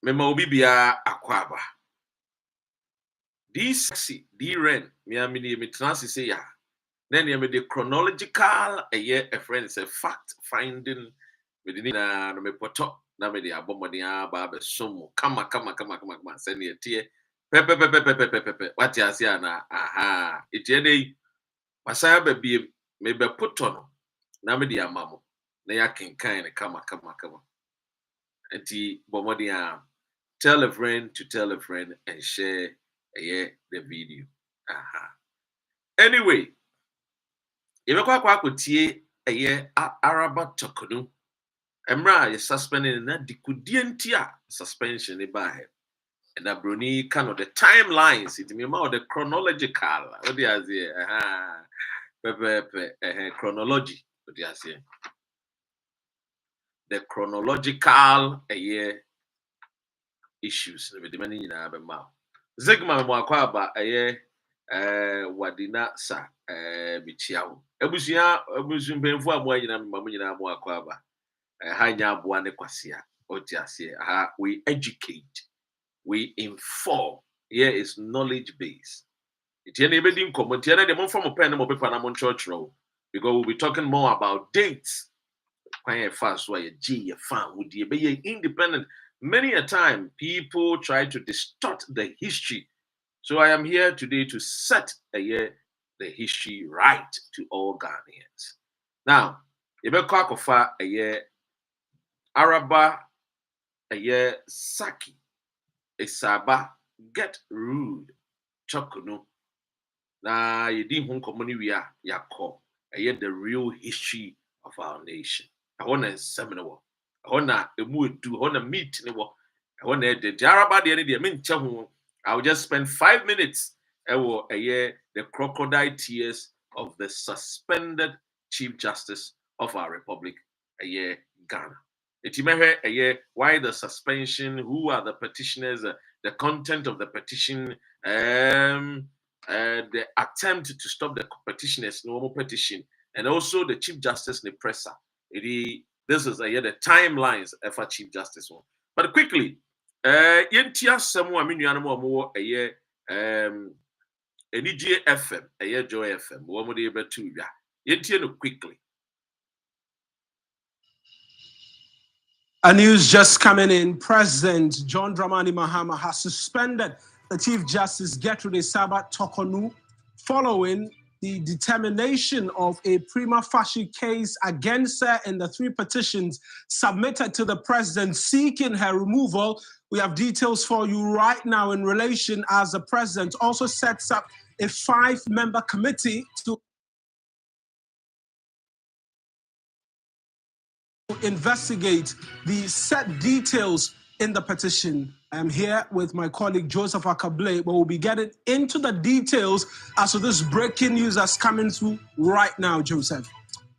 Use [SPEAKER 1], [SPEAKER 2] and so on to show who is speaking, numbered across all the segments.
[SPEAKER 1] Mema obi bia akwaba. This sexy, ren, me amini me transi say ya. Then you the chronological a friend say fact finding with na me poto na me the abomoni aba be somo kama send ye tie pepe what you say na aha itie dey pasaya be bi me be poto no na me the amamo na ya kenkan kama enti bomodi tell a friend to tell a friend and share the video. Aha. Anyway, if you kwatie Araba Torkornoo, Emra is suspended na dikudientia suspension by and a bruni kind of the timelines, it mean the chronological. What do you say? Chronology. What do you say? The chronological issues. The many in Abema. Zigma Mwakwaba wadina sa bichiao. Ebusun benfu amwa nyina mamu nyina mu akwaba. Hanya aboa ne kwasia. Otiase. We educate, we inform. Here is knowledge base. Itiene ebedi nkomo itiene de monfo pen mo paper na mon church row because we'll be talking more about dates. When fast why ye fan would ye be independent. Many a time people try to distort the history. So I am here today to set the history right to all Ghanaians. Now, Ibekofa Araba Saki Esaba get rude Torkornoo. Na yedi hun komuni wia yakọ the real history of our nation. I want to seminar. I want to do. I want to meet. I want to the Araba the mean I will just spend 5 minutes. The crocodile tears of the suspended Chief Justice of our Republic, Ghana. Why the suspension? Who are the petitioners? The content of the petition. The attempt to stop the petitioners' normal petition, and also the Chief Justice Nepresa. This is the timelines for Chief Justice one. But quickly, yentia semu aminu anamo mo NJ FM, Joy FM, wo mo de betu ya. Yentia no quickly.
[SPEAKER 2] A news just coming in. President John Dramani Mahama has suspended the Chief Justice Gertrude Esaba Torkornoo following the determination of a prima facie case against her in the 3 petitions submitted to the president seeking her removal. We have details for you right now in relation as the president also sets up a 5-member committee to investigate the set details in the petition. I'm here with my colleague Joseph Akable, but we'll be getting into the details as to this breaking news that's coming through right now, Joseph.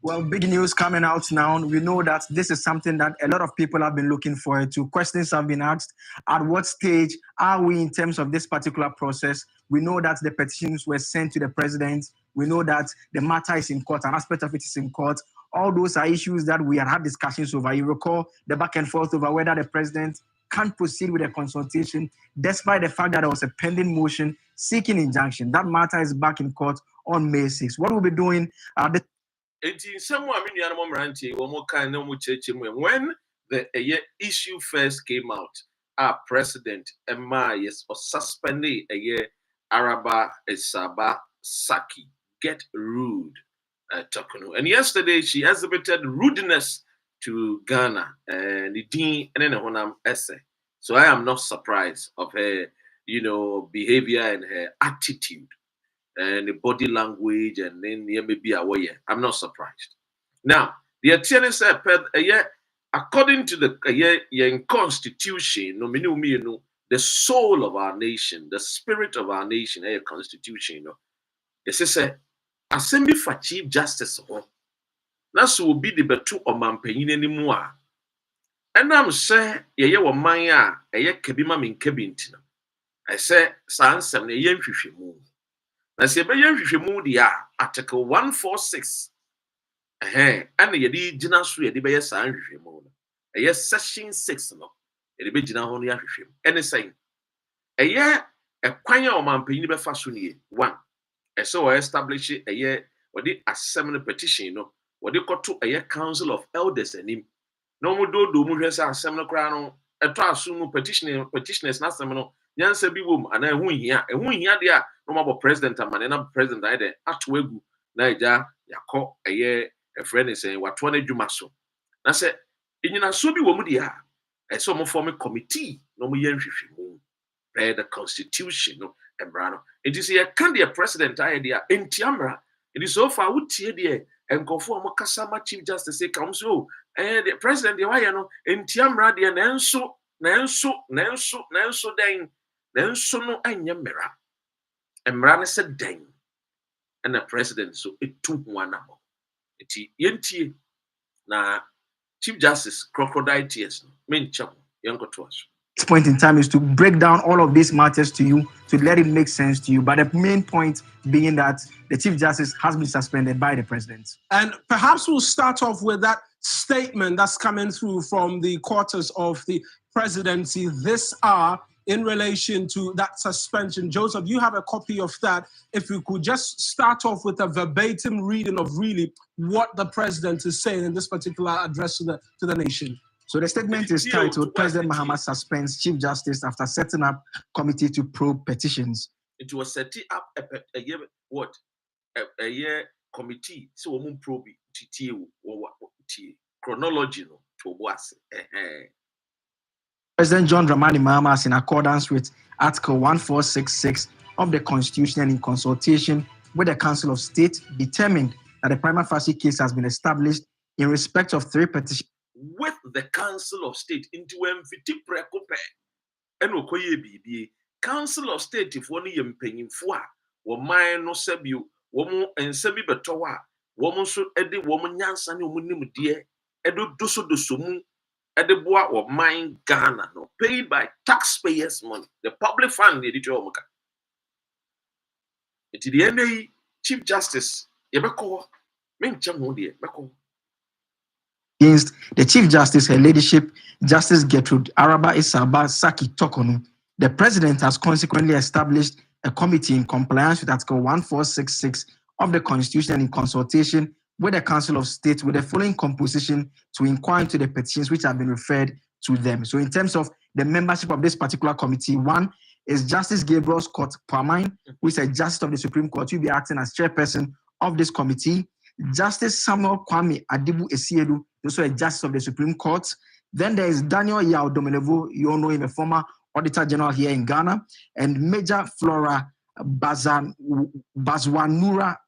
[SPEAKER 3] Well, big news coming out now. We know that this is something that a lot of people have been looking forward to. Questions have been asked. At what stage are we in terms of this particular process? We know that the petitions were sent to the president. We know that the matter is in court. An aspect of it is in court. All those are issues that we had discussions over. You recall the back and forth over whether the president can't proceed with a consultation, despite the fact that there was a pending motion seeking injunction. That matter is back in court on May 6th. What we'll be doing
[SPEAKER 1] when the issue first came out, our president Emma was suspended Araba Esaba Saki get rude Torkornoo. And yesterday she exhibited rudeness to Ghana and the essay. So I am not surprised of her, behavior and her attitude and the body language and then maybe away. I'm not surprised. Now, the attorney said, according to the constitution, the soul of our nation, the spirit of our nation, a constitution, it says, assembly for Chief Justice. That's will be the betu or mampenyin anymore. And I'm say, maya, kebima min kebintina. I say, sans and a yen move. I say, Article 146. And the Dinasu, the Bayer San Section 6. ɛde bɛgyina hɔ no yɛahwehwɛ mu ɛne sɛn ɛyɛ ɛkwan a ɔmanpanyin bɛfa so nie one ɛsɛ wɔ establish ɛyɛ wɔde asɛm no petition no wɔde kɔto ɛyɛ council of elders anim na wɔn doodo mu hwɛ sɛ asɛm no koraa no ɛtɔ aso mu petitioners n'asɛm no nyansa bi wɔ mu anaa ɛho hia deɛ a na wɔn abɔ president amane na president ayɛ dɛ ato agu na ɛgya yakɔ ɛyɛ ɛfrɛ ne sɛn watoɔ n'adwuma so na sɛ enyinasoɔ bi wɔ mu deɛ a ɛsɛ wɔn form committee na wɔn yɛ nhwehwɛmu bɛyɛ the constitution no mmara no nti sɛ yɛka deɛ president ayɛ deɛ a ntia mmara nti so far wotie deɛ nkɔfo a wɔkasa ma chief justice ka wɔn so the president deɛ wayɛ no ntia mmara deɛ nanso no anyɛ mmara mmara no sɛ dɛn ɛna president so etu ho anamɔ nti yɛntie na chief justice crocodile tears no menkyɛ ho yɛnkɔto aso.
[SPEAKER 3] This point in time is to break down all of these matters to you, to let it make sense to you. But the main point being that the Chief Justice has been suspended by the president.
[SPEAKER 2] And perhaps we'll start off with that statement that's coming through from the quarters of the presidency this hour in relation to that suspension. Joseph, you have a copy of that. If you could just start off with a verbatim reading of really what the president is saying in this particular address to the nation.
[SPEAKER 3] So the statement is titled, President Mahama suspends Chief Justice after setting up committee to probe petitions.
[SPEAKER 1] It was setting up a year committee. So we probe chronology to Buah.
[SPEAKER 3] President John Dramani Mahama has, in accordance with Article 1466 of the Constitution and in consultation with the Council of State, determined that the prima facie case has been established in respect of 3 petitions.
[SPEAKER 1] With the Council of State into MVT precope and Okoye BB, Council of State if one yam paying for woman no sebu, woman and sebi betowa, woman so edi woman yansan umunim dear, edo doso dosumu, edeboa or mine Ghana, no paid by taxpayers' money, the public fund, the editor Omoka. It the end, Chief Justice, Yebeko, men chamu dear, Beko.
[SPEAKER 3] Against the Chief Justice, Her Ladyship, Justice Gertrude Araba Isaba Saki Torkornoo, the President has consequently established a committee in compliance with Article 1466 of the Constitution and in consultation with the Council of State with the following composition to inquire into the petitions which have been referred to them. So in terms of the membership of this particular committee, one is Justice Gabriel Scott Palmine, who is a Justice of the Supreme Court, who will be acting as chairperson of this committee. Justice Samuel Kwame Adibu Esiedu, also a Justice of the Supreme Court. Then there is Daniel Yao Domenevo, you know him, a former Auditor General here in Ghana, and Major Flora Bazwanura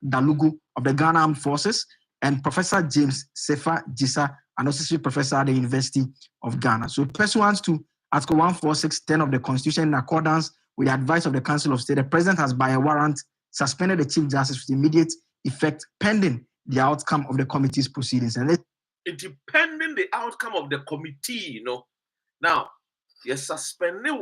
[SPEAKER 3] Dalugu of the Ghana Armed Forces, and Professor James Sefa Jisa, an associate professor at the University of Ghana. So pursuant to Article 14610 of the Constitution, in accordance with the advice of the Council of State, the President has by a warrant suspended the Chief Justice with immediate effect pending the outcome of the committee's proceedings. And
[SPEAKER 1] depending the outcome of the committee, Now, you suspend the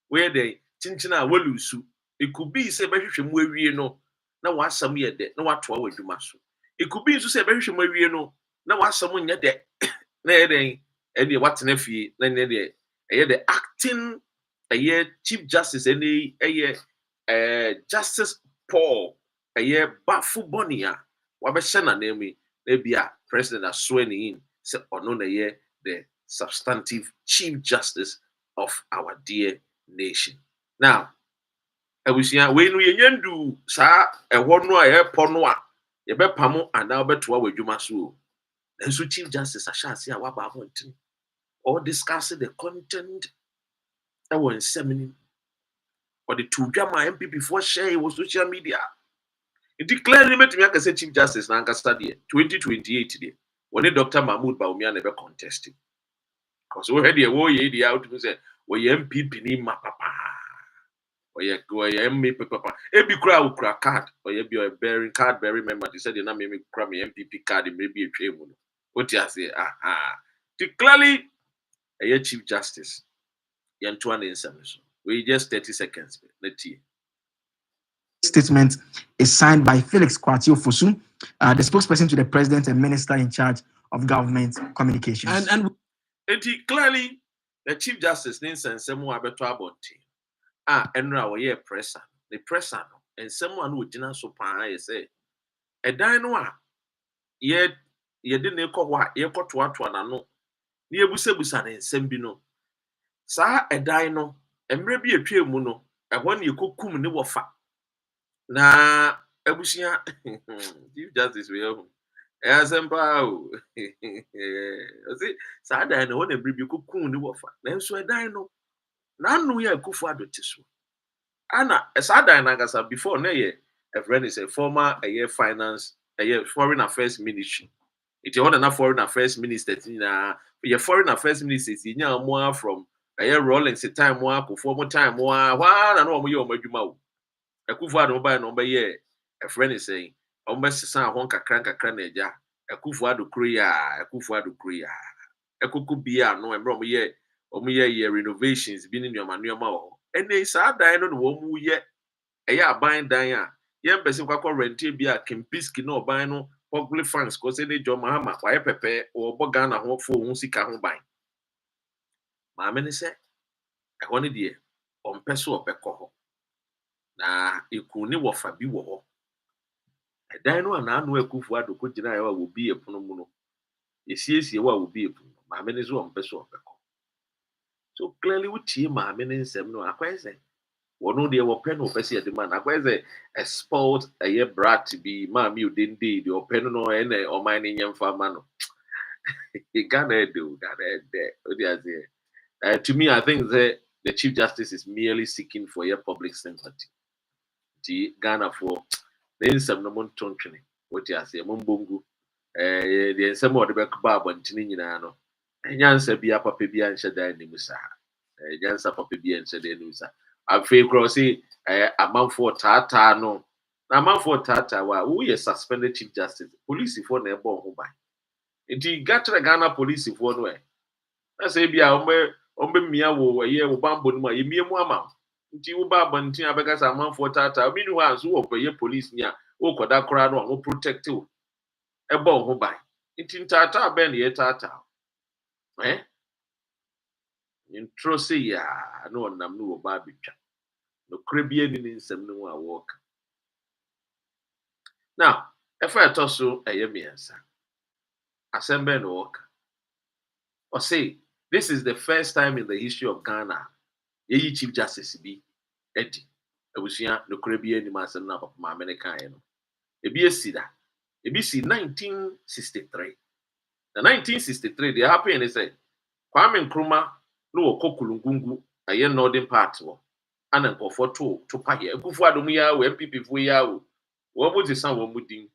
[SPEAKER 1] where they tintina welusu. It could be say no. Now what some year there, no what to our dumasu. It could be to say no. Now what someone yet there. Any what's nephew, then the acting a year Chief Justice, any a year Justice Paul, a year Bafu Bonia, Wabashana name maybe a president as swearing in, say or no year the substantive Chief Justice of our dear nation. Now, I wish you when we do sa a one way ponwa, ye be pamo and now bet to our Jumasu. And so Chief Justice Ashasi Awaba wanting or discussing the content that was in seminar. Or the two drama MP before share was social media. It declared him to me as Chief Justice Nanka study 2028 day. When Dr. Mahmoud Baumia never contested. Because we had a war ye out to say, we MPP ni ma papa. Or ye go MP papa. Every crowd card, or ye be a bearing card bearing member. They said you not maybe cram MPP card, it may be a trade. What you say? Declarely a Chief Justice. Yantuan in submission. We just 30 seconds. Let's see.
[SPEAKER 3] Statement is signed by Felix Kwatio Fosu, the spokesperson to the President and Minister in charge of government communications.
[SPEAKER 2] And
[SPEAKER 1] clearly, the Chief Justice Ninsen Semu Abeto Abonti. Enra we presser. The presser and someone who did not so pie say a dino yet ye didn't call what ye got to what one no. Near Busebusan and Sembino. Sa a dino and maybe a tree muno, and when you cook kum no wafa. Na Ebusia Chief Justice we have. Asempao. See, sa dino when a baby cook kum no wafa. Then so a dino. Nanu ya kufu adotiso. Anna Esada and Agasa before ne a friend is a former finance foreign affairs ministry. It's other foreign affairs minister your foreign affairs minister is more from a rolling say time more for time more one and all your majuma. A kufa no by number year a friend is saying almost san honka cranka craneja a kufa do kriya a kufa do kriya a kuku bia no and bro ye renovations been in your manual. And they said, I don't know who yet. A ya buying Diana. Young person can rent be a Kimpiski no buy no public funds because any John Mahama, why pepe or Bogana hope for Unsika home buy. Mamma said, I wanted dear on peso or pecoho. Nah, you could never fabi war. A dino and I know a kufu to could deny will be a punomuno. You see, will be a puno. Mamma is on peso or peco. So clearly, with him, Mamma and Semno, I say. One of the open of the demand. I was a sport a year brat to be mammy, you didn't do the open no any or mining young farmer. He can't do that. To me, I think the Chief Justice is merely seeking for your public sympathy. Ghana for then some no one tonching. What you say, Mumbungu, the some of the back barb and Tininano. And Yansa be up a baby and shada in the Musa. Jansa papa be and shada in Musa. I feel crossy a month for Tata no. Na man for Tata who is suspended Chief Justice. Police for never born by. It got to the Ghana police if one way. I say be a ombe mia wo a year bambo no ye mia mu ama. Nti wo ba bantin abeka sa man for Tata. Me no hands wo for ye police nia. Wo koda kora no wo protect you. E born ho by. Nti Tata ben ye Tata. Intro say ya no nam no ba bitwa. No krabie ni nsem no a work. Now, if I toss you a yemiansa, assemble no work. Or say, this is the first time in the history of Ghana, ye Chief Justice be Eddie. I wish you no Caribbean ni masem na papa American. Ebi esida. Ebi si 1963. The 1963, the happy and they say, Kwame Nkrumah no Kokulungungu, a yen northern part. And then go for to pay. Go for the Mia, when people for you. What would the son would do?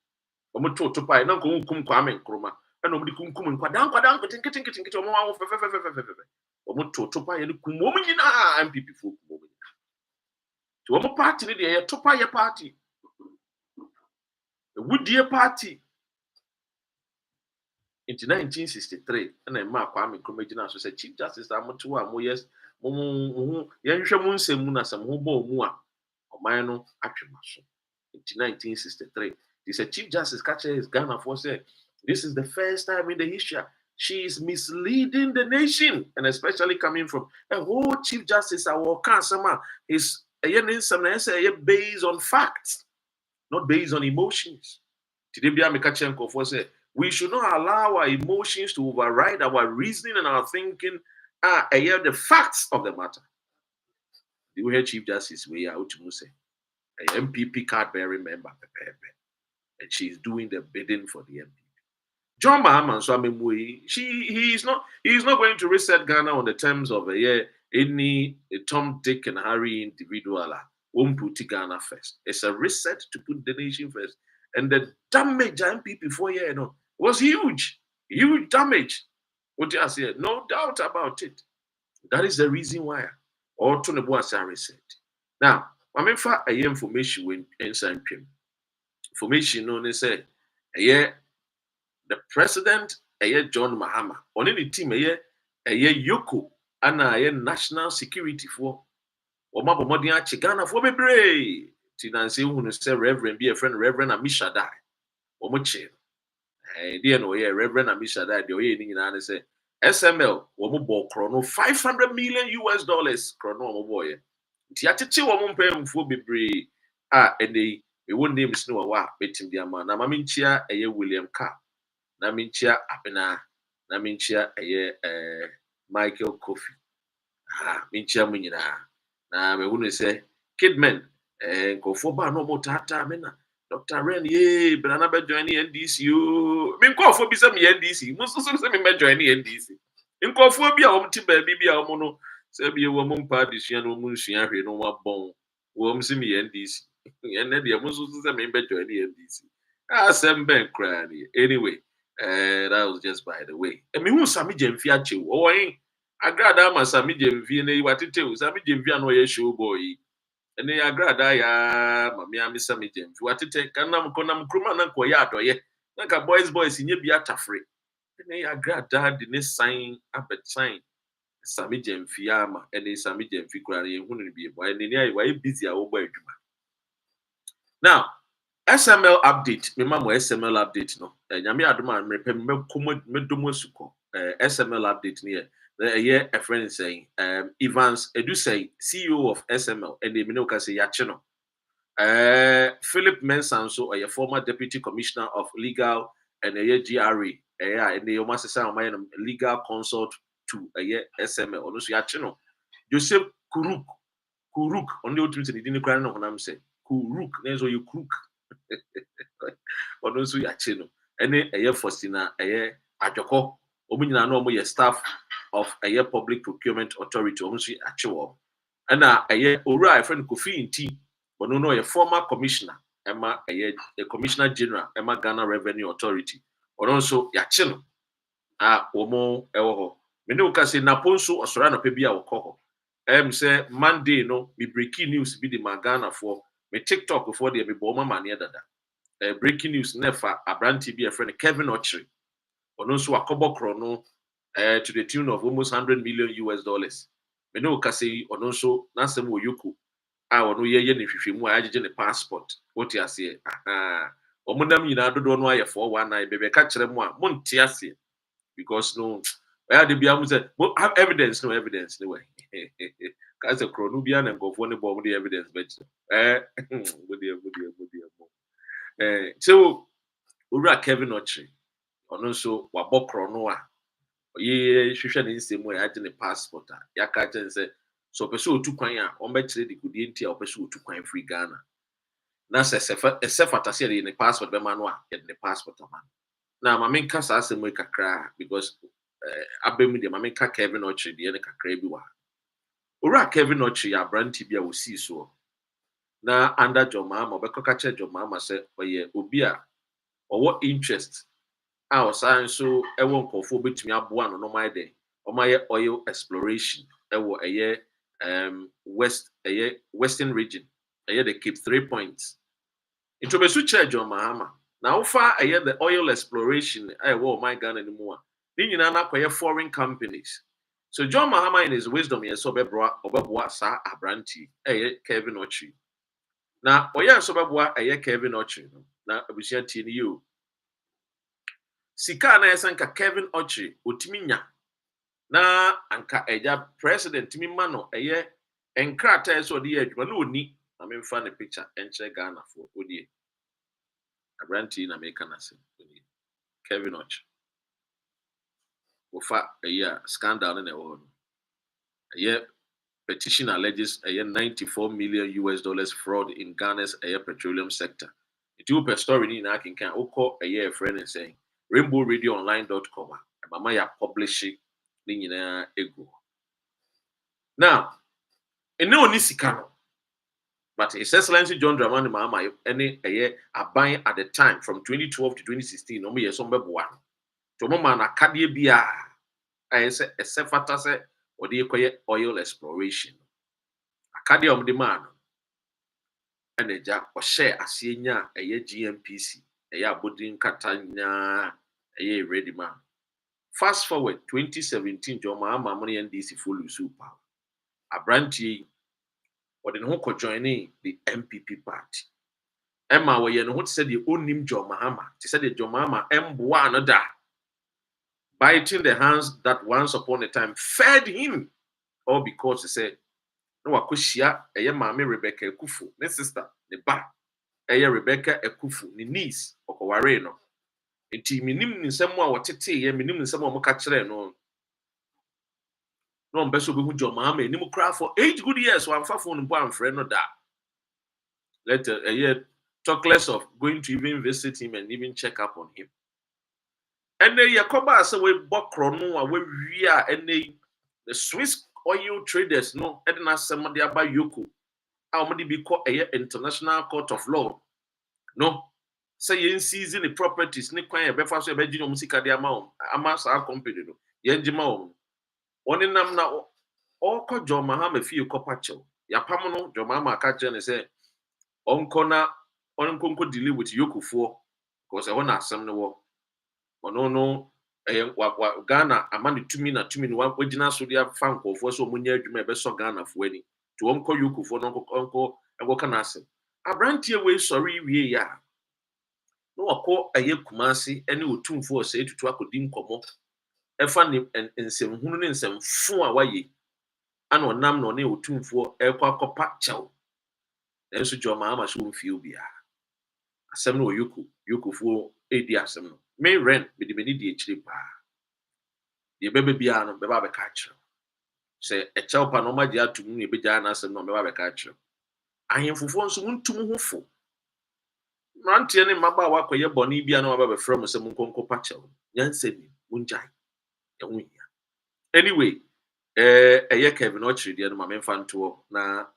[SPEAKER 1] Or to pay, no come Kwame Nkrumah, and nobody come and quadan, getting to more or to pay and come woman and people for woman. To a party, the to pay a party. The wood dear party. Into 1963, and then Mark Kwame Nkrumah said, Chief Justice, I'm 2 more years. Yanshamun Semuna some hobo mua or mino atrimaso. In 1963, this a Chief Justice catcher is Ghana for said, this is the first time in the history she is misleading the nation, and especially coming from a whole Chief Justice our cancer is based on facts, not based on emotions. Today, Mikachenko for said, we should not allow our emotions to override our reasoning and our thinking. The facts of the matter. The way Chief Justice we are to say a MPP card bearing member, and she's doing the bidding for the MPP. John Mahama, so he's not going to reset Ghana on the terms of any Tom, Dick, and Harry individual. Won't put Ghana first. It's a reset to put the nation first, and the damage MPP 4 years was huge damage. What I say, no doubt about it. That is the reason why. Or to the boss I reset. Now, I mean for a information when inside information known as say the president John Mahama on any team a Yoko and a national security for or Mabomodian Chigana for Bebre. Tinansi who say Reverend be a friend Reverend Amisha die or Moche. Dear no, yeah, Reverend Amisha that the way in say SML, Womo Chrono, $500 million Chrono boy. Tiachi woman pay for be and they won't name snow wa betim the man. Na maminchia a William Carr, Naminchia Apena, Naminchia a Michael Kofi. Minchia Munina. Na me wouldn't say Kidman, and go for bar no more tata mena. Dr. Ren, ye, but I'm not joining NDC. You mean call for some NDC. Most of them may join NDC. In call for be a home to baby, a mono, say be a woman party, she and woman, she and no more bone. Wom see me NDC. And then the most of them may join NDC. Ah, Sam Ben crying. Anyway, that was just by the way. I mean, who's Sammy Jem Fiachi? Oh, I got that my Sammy Jem Fiane, what it is. Sammy Jem Fiano, show boy. And they are glad I am Miss Sammy James. What to take Kanam Konam Kruman Koyato, ye. Like a boys in your beata free. And they are glad that the next sign up at sign. Sammy James Fiama and they Sammy James Fikrari wouldn't be a boy. And they are busy over. Now, SML update. My mom SML update no. Yami Aduma repem Medumosuko. SML update near. A friend saying, Evans Edu say CEO of SML and the Minoka say Yachino. Philip Mensanso, a former deputy commissioner of legal and a GRE, and the Omasa legal consult to a SML. Ono Yachino. Joseph Kuruk, on the ultimate in the crown of Nam say, Kuruk, Nezo you crook. Ono Yachino. And a year Faustina, a year Ajoko, Omina no more staff of a year public procurement authority, almost actual. And a year Ora, friend Kofi in tea, but no, a former commissioner, Emma, a commissioner general, Emma Ghana Revenue Authority, or also Yachino. Omo, Ewo. Menu say Naponso or Sorano Pebia or Coho. Say Monday, no, be breaking news be the Magana for me TikTok before they be Boma Mania Dada. Breaking news never a brand TV a friend Kevin Ochri. Or also a Torkornoo to the tune of almost $100 million. Me no say or also Nasem Yoku. I will no ye if you more agent a passport. What you say? Omunam you know don't know for 1 night, baby catch them one Montiasi because no where the Biamu said have evidence, no evidence anyway. Cause a Cronubian and go for the bomb the evidence, but so Ura Kevin Ochri. Or also Wabokronoa. Ye shusha ni same way agent a passport. Yaka say so person to kwan a on betre the good enti a person to kwan free Ghana. Na se fatase in the passport be manwa get the passport man. Now my main kasa asem we kakra because abemu de my main ka Kevin Ochri de kakra bi wa. Ora Kevin Ochri ya branti bia wo si so. Na under Jomama obekaka che Jomama say oye obi a owo interest our science so ewo nkofo betumi aboa no normal day omaye oil exploration ewo western region they keep 3 points into besu church on mahama now far the oil exploration ewo my Ghana anymore ni nyina na koye foreign companies so John Mahama in his wisdom yes obeboa sa abranti Kevin Ochri na oya so obeboa Kevin Ochri na abusia tie ni you Sika na yesanka Kevin Ochri otiminya na anka eja president timi mano enkrata eso de adwuma na oni na memfa ne picture enche Ghana for odie abranti na make na se Kevin Ochri ofa scandal na ewo no petition alleges $94 million fraud in Ghana's petroleum sector it will per story ni na akinkan okọ friend and saying rainbowradioonline.com mama ya publish ni nyina ego now ene oni sika no but His Excellency John Dramani Mahama any aban at the time from 2012 to 2016 no me yeso mbeboa to mama na kade bia say esefata say odi ekoye oil exploration akade omde man ene ja o share asienya GMPC abodin katanya ready man. Fast forward 2017, John Mahama money NDC full super. Abranti or the whole joining the MPP party. Emma were you know what said the own name John Mahama. She said the John Mahama Buah another, biting the hands that once upon a time fed him, all because he said, no akoshia eye maame Rebecca Ekufu, ne sister, ne ba, eye Rebecca Ekufu, ne niece, okoware no. Enti minim nsɛm a wɔtete yɛ minim nsɛm a wɔka kyerɛ no. No mbeso be hu John Mahama enim kra for 8 good years one fa phone mpo amfrɛ no da. Let a year talk less of going to even visit him and even check up on him. And then Yakoba say we bokro no a we wia and the Swiss oil traders no edna sem de aba yoko. A omde be call a international court of law. No. Say yen seizing the properties ni kwan e be fa so e be gino musika de ama sa company no. Yen jima o. Oni nam na oko John Mahama fie kopacho. Yapam no John Mahama ka kire ne say onko na onko deal with yokufo because e wona asem ne wo. Ono no Ghana amani tumi na wan wagina so dia fa nkofo so munya adwuma e be so Ghana fo ani to onko yokufo no onko kana asem abrantie we sorry wie ya no akọ aye kumase ene otumfo o sei tutu akodi nkomo efa ne nsem hunu ne nsem fo a waye ana onam no ne otumfo ekọ akopa chaw enso John Mahama so mfie obia asem no yokufo edi asem no me ren me de meni di echire pa ye bebe bia no beba be ka kire se echaw pa no magye atum ne beja na asem no beba be ka kire ahemfofo nso ntum ho fo Rantie ne maba wa kwaye boni bia na waba be from se munkonko pa chaw nyansemi munjai ya wunya anyway eye Kevin Ochiri de no ma memfa nto na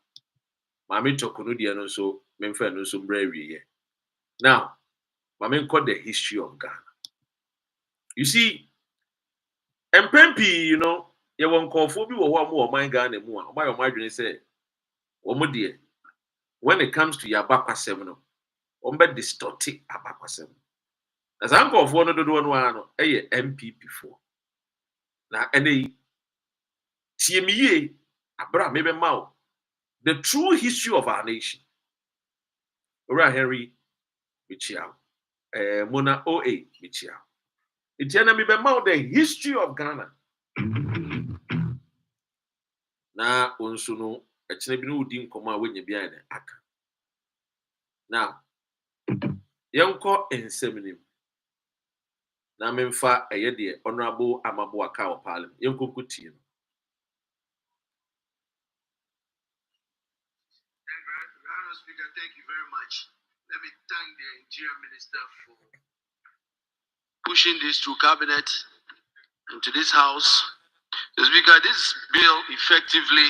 [SPEAKER 1] ma me Torkornoo de no so memfa no so mbra wiye now ma me nko the history of Ghana. You see, MPP, you know, you won't call for me or more mind Ghana more. My imagine say, Omo when it comes to Yabakwa 7, Ombe distorted Abakwa 7. As Uncle for no do one, a MPP for. Now, any TME, Abra, maybe Mao, the true history of our nation. Ora Henry Michiao, Mona OA Michiao. It's enemy about the history of Ghana. Na onso no echene bi no udi nkoma wenye bia ne aka. Now, yenko enseminim. Na memfa eye de honorable Amabo aka o parliament. Yenko kutie no.
[SPEAKER 4] Speaker, thank you very much. Let me thank the Nigerian minister for pushing this to cabinet and to this house. The Speaker, this bill effectively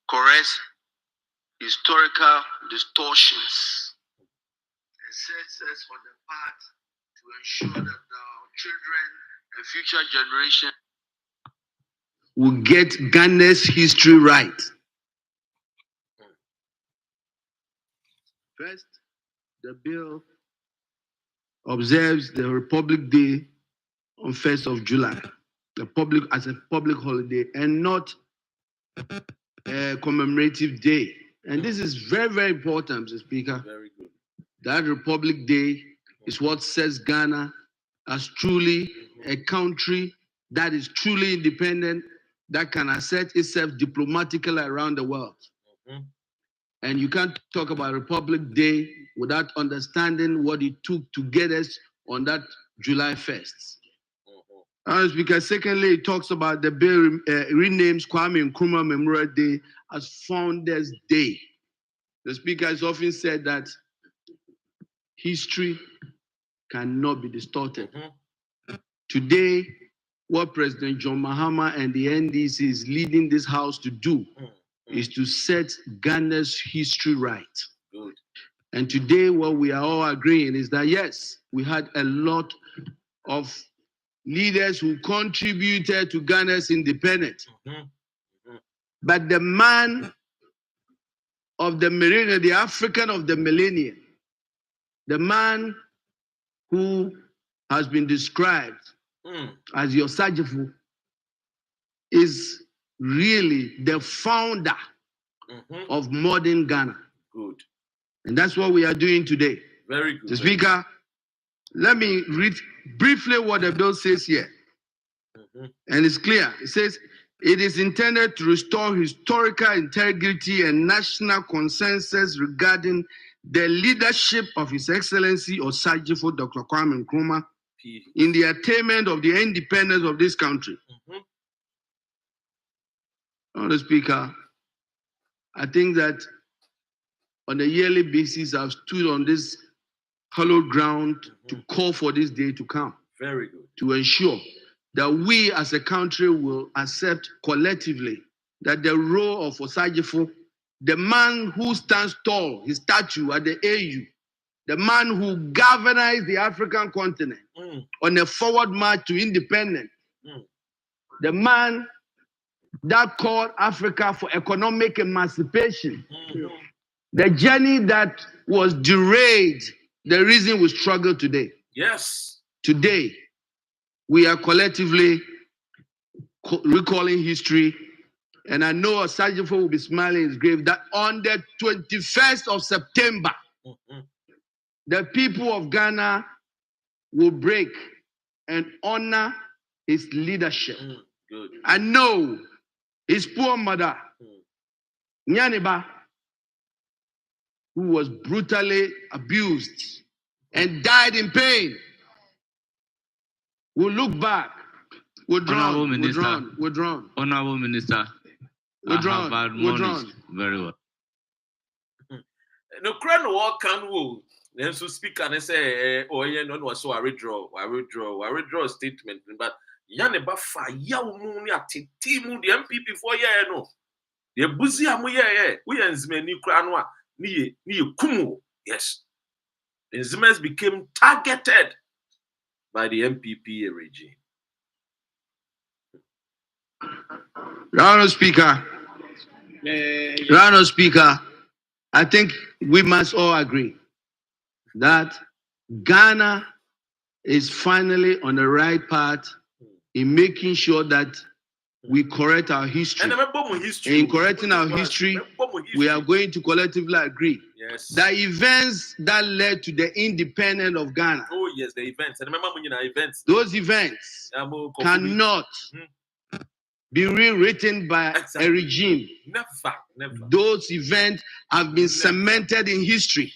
[SPEAKER 4] corrects historical distortions and sets us on the path to ensure that our children and future generations will get Ghana's history right. First, the bill observes the Republic Day on 1st of July, as a public holiday and not a commemorative day. And this is very, very important, Mr. Speaker.
[SPEAKER 1] Very good.
[SPEAKER 4] That Republic Day is what sets Ghana as truly a country that is truly independent, that can assert itself diplomatically around the world. And you can't talk about Republic Day without understanding what it took to get us on that July 1st. Because secondly, it talks about the bill renames Kwame Nkrumah Memorial Day as Founders Day. The Speaker has often said that history cannot be distorted. Today, what President John Mahama and the NDC is leading this house to do is to set Ghana's history right.
[SPEAKER 1] Good.
[SPEAKER 4] And today, what we are all agreeing is that, yes, we had a lot of leaders who contributed to Ghana's independence. But the man of the millennium, the African of the millennium, the man who has been described as your Sajifu, is really the founder of modern Ghana.
[SPEAKER 1] Good.
[SPEAKER 4] And that's what we are doing today.
[SPEAKER 1] Very good.
[SPEAKER 4] The Speaker, let me read briefly what the bill says here. And it's clear. It says, it is intended to restore historical integrity and national consensus regarding the leadership of His Excellency Osajifo Dr. Kwame Nkrumah in the attainment of the independence of this country. Mr. Speaker, I think that on a yearly basis, I've stood on this hallowed ground to call for this day to come.
[SPEAKER 1] Very good.
[SPEAKER 4] To ensure that we as a country will accept collectively that the role of Osajifo, the man who stands tall, his statue at the AU, the man who galvanized the African continent on a forward march to independence, the man that called Africa for economic emancipation, the journey that was derailed, the reason we struggle today.
[SPEAKER 1] Yes.
[SPEAKER 4] Today, we are collectively recalling history, and I know Osajifo will be smiling in his grave that on the 21st of September, the people of Ghana will break and honor his leadership.
[SPEAKER 1] Good.
[SPEAKER 4] I know his poor mother, Nyaniba, who was brutally abused and died in pain, will look back.
[SPEAKER 5] Honorable Minister,
[SPEAKER 4] Honorable
[SPEAKER 5] Minister, I have admonished very well.
[SPEAKER 1] No crown war can woo. Then so speak and say, oh, yeah, no, so I withdraw a statement. But Yaneba fa yaw moon at Timu, the MPP for yeah, no. The Buzia Muya, we and Zmeni Kranwa, ni Kumu. Yes. And Zmes became targeted by the MPP regime.
[SPEAKER 4] Honorable Speaker, I think we must all agree that Ghana is finally on the right path in making sure that we correct our history. In correcting our history, we are going to collectively agree the events that led to the independence of Ghana.
[SPEAKER 1] Oh yes, the events. And remember events.
[SPEAKER 4] Those events cannot be rewritten by a regime.
[SPEAKER 1] Never.
[SPEAKER 4] Those events have been cemented in history.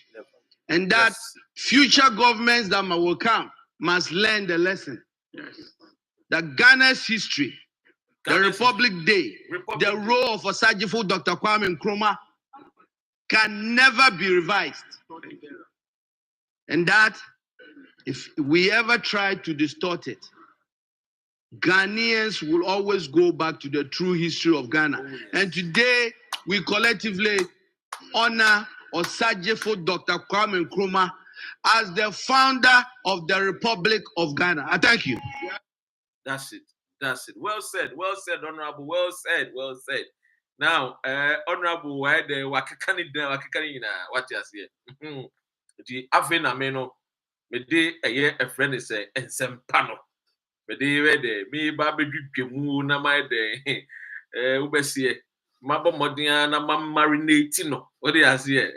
[SPEAKER 4] And that future governments that will come must learn the lesson. That Ghana's history, the Republic Day, the role of Osajifo Dr. Kwame Nkrumah can never be revised. And that if we ever try to distort it, Ghanaians will always go back to the true history of Ghana. Oh, yes. And today, we collectively honor Osajifo Dr. Kwame Nkrumah as the founder of the Republic of Ghana. I thank you.
[SPEAKER 1] That's it. Well said, Honorable. Well said. Now, Honorable, why the Wakakani, what you say? The Avena Meno, me de a year a friend is a Sempano. Me de me baby mu na my de Ubesie, Mabo Modiana, Mam Marinatino. What do you say?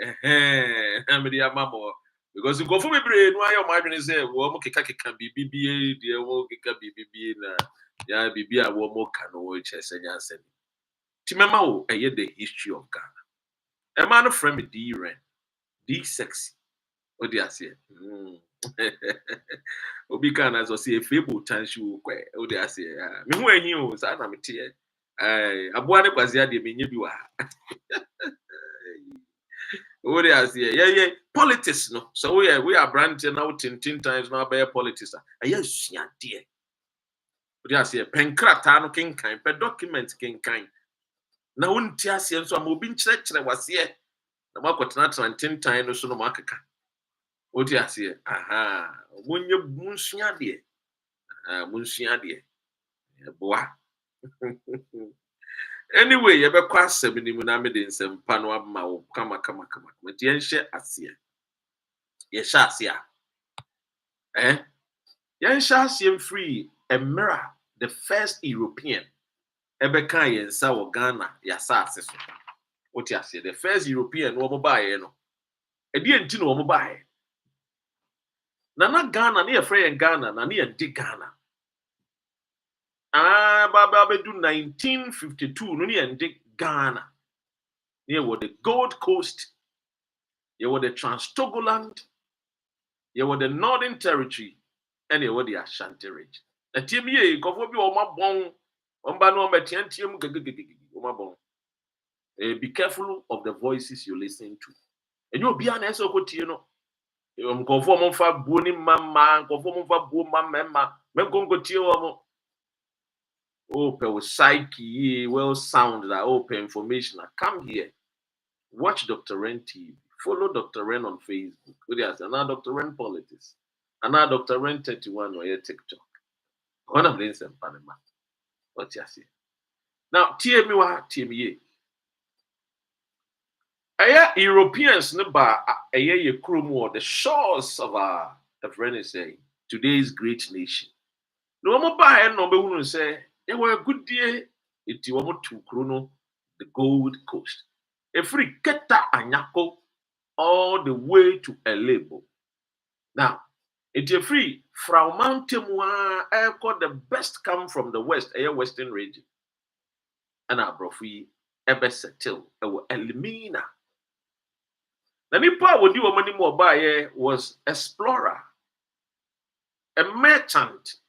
[SPEAKER 1] Media Mamo. Because you go for me brain, why your margin is there? Womo Kikaki can be BBA, dear Woka BBB, ya BB, a womo cano, which I said, Yansen. Timamao, a year the history of Ghana. A man of friend, D. Ren, D. Sexy. What do you say? Obikan as was a fable tanshu, what do you say? Me when you was an amateur. Abuane Quazia de Minibua. What do you say? Yeah. Politics, no. So we are branching out 10 times now by politics. Yes, yeah, dear. What do you say? Pencratano king kind, per document king kind. Now, wouldn't you say so? I'm moving church. I was here. The market not 10 times, no market. What do you say? Aha, when you munsia dear. Munsia dear. Buah. Anyway, you be quite 70 munamid some panwa ma kama. But yenche asia. Yeshasia. Yenshasiam free a mirror, the first European. Ebeka yensa wo Ghana yasa aseso. What you say? The first European wo mo bae no. Edi enti no wo mo bae. Nana Ghana, near Frey and Ghana, Nani and Dick Ghana. Baba do 1952, Nuni and Dick Ghana. Near what the Gold Coast, you were the Trans-Togoland, you were the Northern Territory, and you were the Ashanti region. A team ye, go for you, my bone, be careful of the voices you listen to. And you'll be an answer, you know. Conform for boni mama, conform for bo mama, men go to you. Open psyche, well sound that open information. Come here. Watch Dr. Ren TV. Follow Dr. Ren on Facebook. There's another Dr. Ren Politics. Another Dr. Ren 31 or your TikTok. One of them in Panama. What you say? Now, TME. Europeans never a year crew the shores of our friend say today's great nation. No more buy no be say they were a good day. It you want to Torkornoo, the Gold Coast. A free Keta Anyako all the way to a label. Now, it's a free from Mountain air called the best come from the west, a western region. And our brofi ever settle elimina. The nipa would do a money more buyer was explorer, a merchant.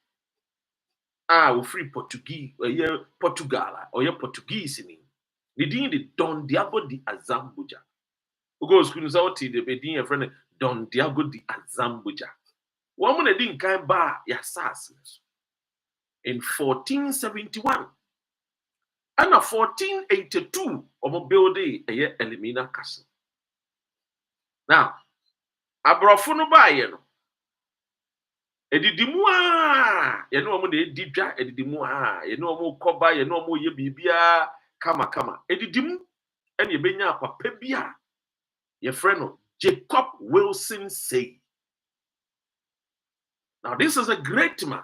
[SPEAKER 1] We free Portuguese, or your Portugal, or your Portuguese in it. The did Don Diego de Azambuja. Who goes Kunzauti, the bedin a friend Don Diego de Azambuja. Woman a din kind bar assassins in 1471. And 1482 of a building a year Elimina Castle. Now, Abrofuno Bayeno. Edidimua, you know, I'm the Didra, Edidimua, you know, I'm Koba, you know, I'm Yebibia, Kama. Edidimu, and you benya Papebia, your friend Jacob Wilson say. Now, this is a great man.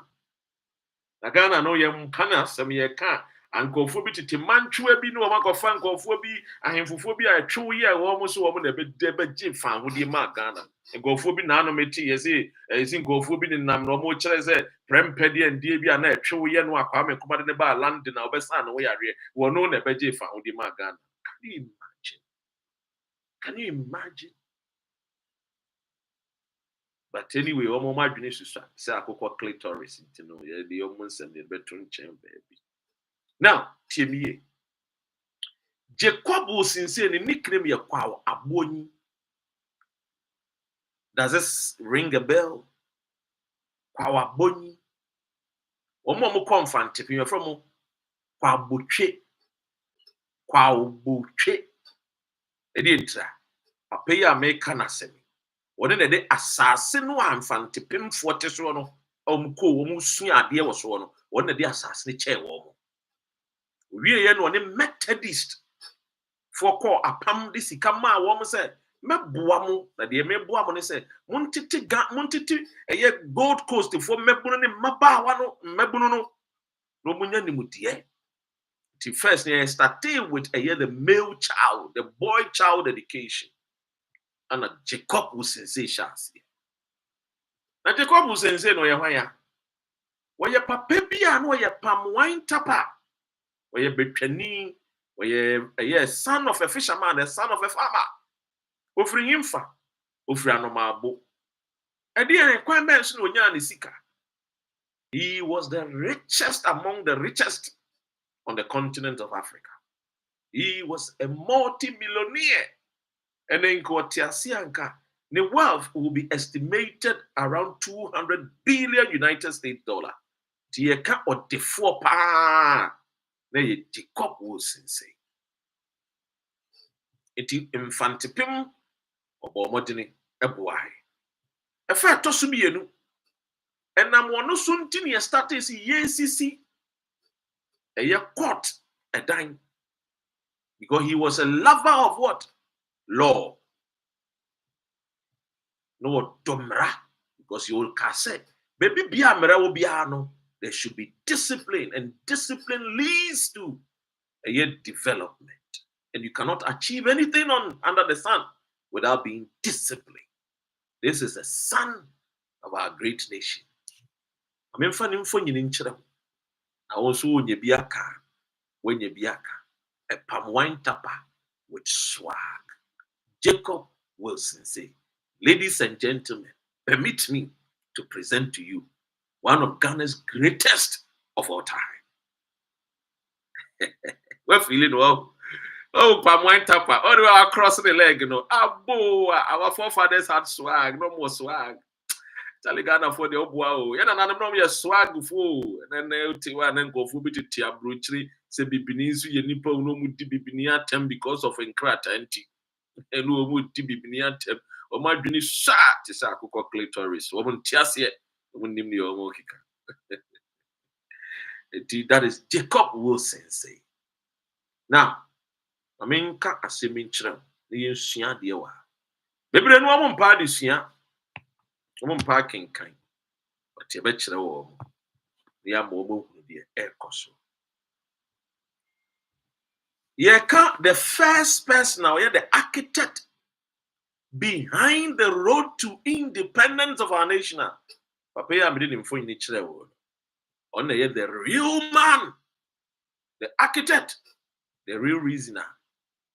[SPEAKER 1] Again, I know you're Kana, some year can. And go for to Timantua be no amount of fun, go for be, and hemphobia, a true year, almost a woman a bit debit Jim fan with your mark Ghana. And go for be nanometi, as he go for be in Nam no more chairs, Prem Peddy and Debia, and a true year no apartment, come out in the bar, London, our best son, we are here, were known a bedgy fan with your mark Ghana. Can you imagine? But anyway, all my dreams to say, I could call clitoris, you know, the almost and the bedroom chamber, baby. Now, TME. Jacob was sincere in nickname ya kwa aboni. Does this ring a bell? Kwa aboni. Omo mo confront if you're from kwa buche. Kwa buche. Edintra. Apeya America nasemi. Wode ne de assassin no amfante pim forte so no. Omko omu sua ade wo so no. Wode ne de assassin che wo. We ye no ne Methodist for call apam de sika ma wo mo say meboa mo na de meboa mo ne say montiti eye Gold Coast for mebunu ne mabawa no mebunu no munya ni mutie. The first year started with the male child, the boy child education, and a Jacob was sensation. Now Jacob was sensation no ya why ya papa bia no ya pam wine tapa. Where between where a son of a fisherman, a son of a farmer, offering him for offering anomabo. And the requirements no nyani sika. He was the richest among the richest on the continent of Africa. He was a multi-millionaire. And then Kotiasianka, the wealth will be estimated around 200 billion United States dollar. Tieka or the 4 pa. Jacob was say. It is infantipim or bomodini a Buah. A fair tosubienu. And I'm one no soon tini a status YCC. A year court a dime. Because he was a lover of what? Law. No domra. Because you will say, baby biamera will be no. There should be discipline, and discipline leads to a yet development. And you cannot achieve anything under the sun without being disciplined. This is a son of our great nation. I mean, funny in Chile. I also when you be a car, a palm wine tapper with swag. Jacob Wilson say, ladies and gentlemen, permit me to present to you one of Ghana's greatest of all time. We're feeling well. Oh, palm wine tapper. Oh, we are crossing the leg, you know. Our forefathers had swag, no more swag. Ghana for the Buah. Yeah, and I'm not swag fool. And then and go for bit tia brochri. Say bibinisu ye nipa no muti bibinia tem because of enkrata anti. And no muti bibinia tem. O ma dwini sha ti sa akoko clitoris. O mon tiase o nim ni o mo kika. That is Jacob Wilson say. Now, I mean ka asemi nkyerem. Ne yensua de wa. Bebre no mo mpa de sua. Mo mpa kenkan. But you bet you the mobile air cost. The first person now, the architect behind the road to independence of our nation. Papa, I'm reading for you nature word. On the real man, the architect, the real reasoner.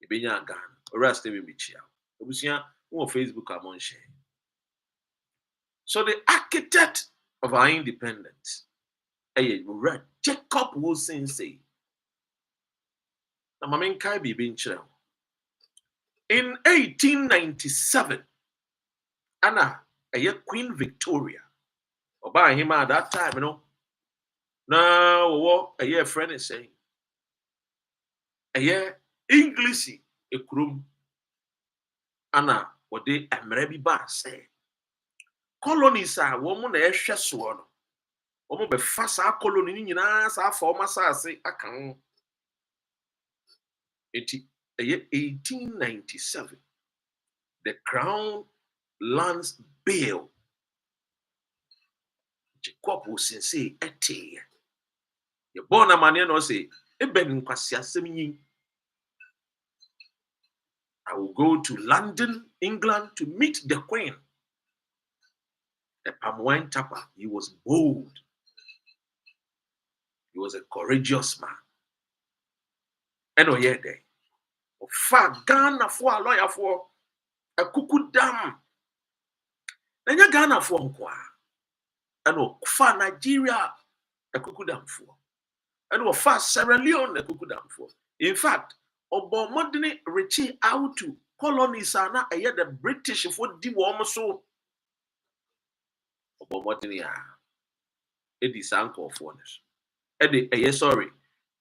[SPEAKER 1] Ibenya Ghana, or else they will be chia. Obusia, on Facebook, I'm on share. So the architect of our independence, Jacob Wilson say. In 1897, Anna, Queen Victoria, or by him at that time, you know. Now, what a year friend is saying, a year English, a groom, Anna, what they Amrebi Bar say. Colonies are woman a shaswan. Woman be fast our colony in us, our former say, I can. 1897, the Crown Lands Bill. Jacob Wilson say, "Ete, you born a man, you know, say, I will go to London, England, to meet the Queen." The palm wine tapper, he was bold. He was a courageous man. And oh yeah, there. Far Ghana for a lawyer for a cuckoo dam. Then you Ghana for nkwa. And oh, far Nigeria a cuckoo dam for. And oh, far Sierra Leone a cuckoo dam for. In fact, Obomodini reaching out to colonies are not the British for the warm so. Obomodini Eddie Sanko for us. Eddie, sorry.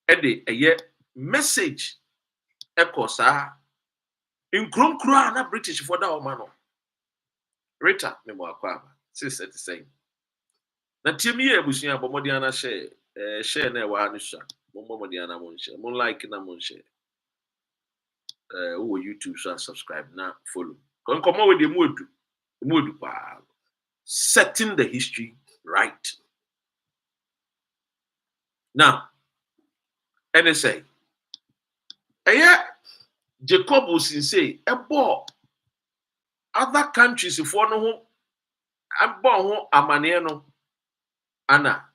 [SPEAKER 1] Eddie, a message. Ekosa in Kronkra na British for that man. Rita memo akwaba. Sister the same. Na timi ebusuya bomodiana share na wa anusha. Bomodiana mon share. Mon like na mon share. Who YouTube so subscribe na follow. Come with the modu pa. Setting the history right. Now, NSA. Jacob Wilson say, other countries if one no amane Anna.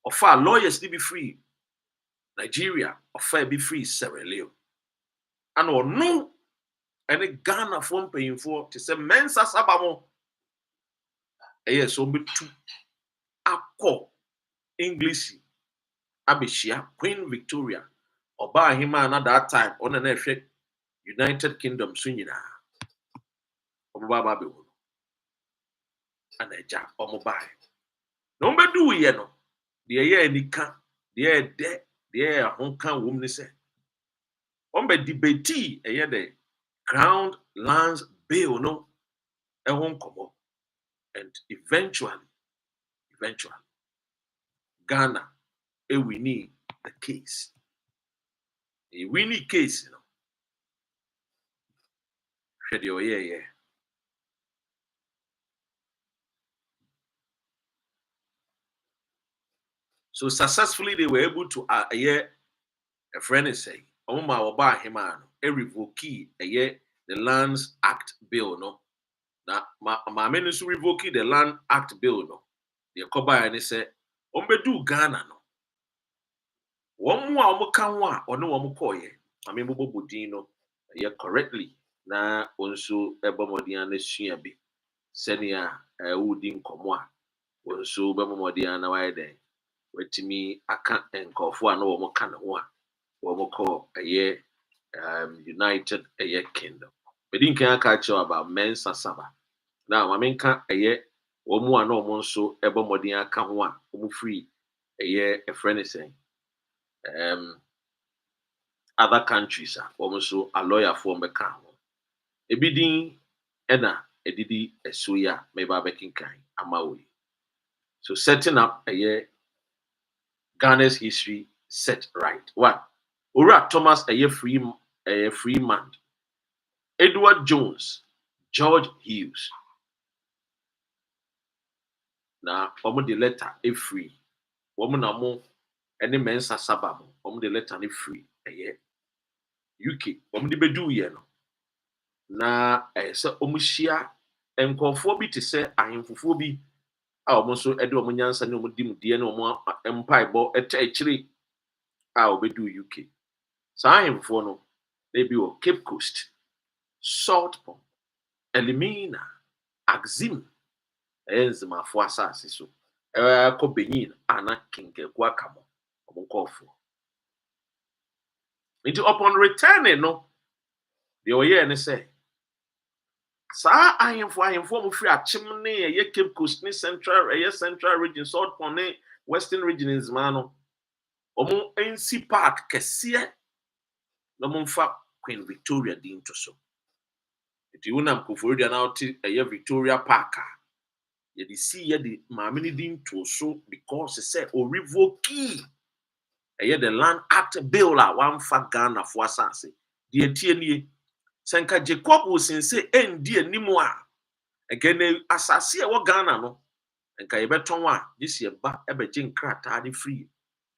[SPEAKER 1] Of our lawyers to be free. Nigeria of be free Sierra Leone. And or no any Ghana phone paying for to say mensa sabamo. So be two akko English Abishia Queen Victoria or by him at that time on an effect United Kingdom Sunina or Baba and a jack or mobile. No be do we no. The air ni can the air there, the air home can woman say. On be debate the Crown Lands Bill no a won't come up. And eventually Ghana we need the case. A winning case, you know. So successfully they were able to a friend is saying, revoke the Lands Act Bill, no. na maame no nso revoke the Land Act bill no deɛ kɔbaeɛ ne sɛ ɔmbɛdu Ghana no wɔn mu a wɔka ho a ɔne wɔn kɔɔyɛ maame bobɔ din no ɛyɛ correctly na wɔn nso ɛbɔ mmɔden a n'asua bi sɛnea wɔredi nkɔmmɔ a wɔn nso bɛbɔ mmɔden a na wɔayɛ dɛn wɔatumi aka nkɔɔfoɔ a na wɔn ka ne ho a wɔn kɔ ɛyɛ United ɛyɛ Kingdom. Medi nkan aka kyerɛw about Mensa Saba. Na maame nka ɛyɛ wɔn mu a na wɔn nso ɛbɔ mmɔden aka ho a wɔn free ɛyɛ ɛfrɛ ne sɛn other countries a wɔn nso a lawyerfoɔ mbɛka ho. Ebi din ɛna edidi ɛso yi a mɛba abɛkenkan ama wo yi. So setting up ɛyɛ Ghana's history set right. One, Owura Thomas Freeman, Edward Jones, George Hughes. Na wɔn de letter free. Wɔn na mo ɛne Mensa Saba mo. Wɔn de letter ne free ɛyɛ UK. Wɔn de bedu yɛ no. Na sɛ wɔn hyia nkɔfoɔ bi te sɛ ahemfofoɔ bi a wɔn nso de wɔn nyansa ne wɔn di mu die ne wɔn mpaebɔ ɛtɛ akyire a wɔbɛdu UK. Saa ahemfoɔ no ebi wɔ Cape Coast, Salt Pond, Elimina, Axim, nzimafoɔ asase so kɔ Benin ana Kingeku aka mo wɔn nkɔfoɔ. Nti upon returning no deɛ ɔyɛɛ ne sɛ saa ahemfoɔ mo firi akyem ne ɛyɛ Cape Coast ne central region, Salt Pond ne Western region nzima no wɔn nsi park kɛseɛ na wɔn mfa Queen Victoria din to so. Nti wonam Koforidua na ɔte ɛyɛ Victoria Park a yɛde si yɛde maame ne din to so because sɛ o revoke ɛyɛ the Land Act bill a wɔamfa Ghana fo asase deɛ tie nie sɛ nka Jacob wosinse endi anim a ɛgɛnɛ asase a ɛwɔ Ghana no nka yɛbɛtɔn a gyesi ɛba ɛbɛgye nkrataa de free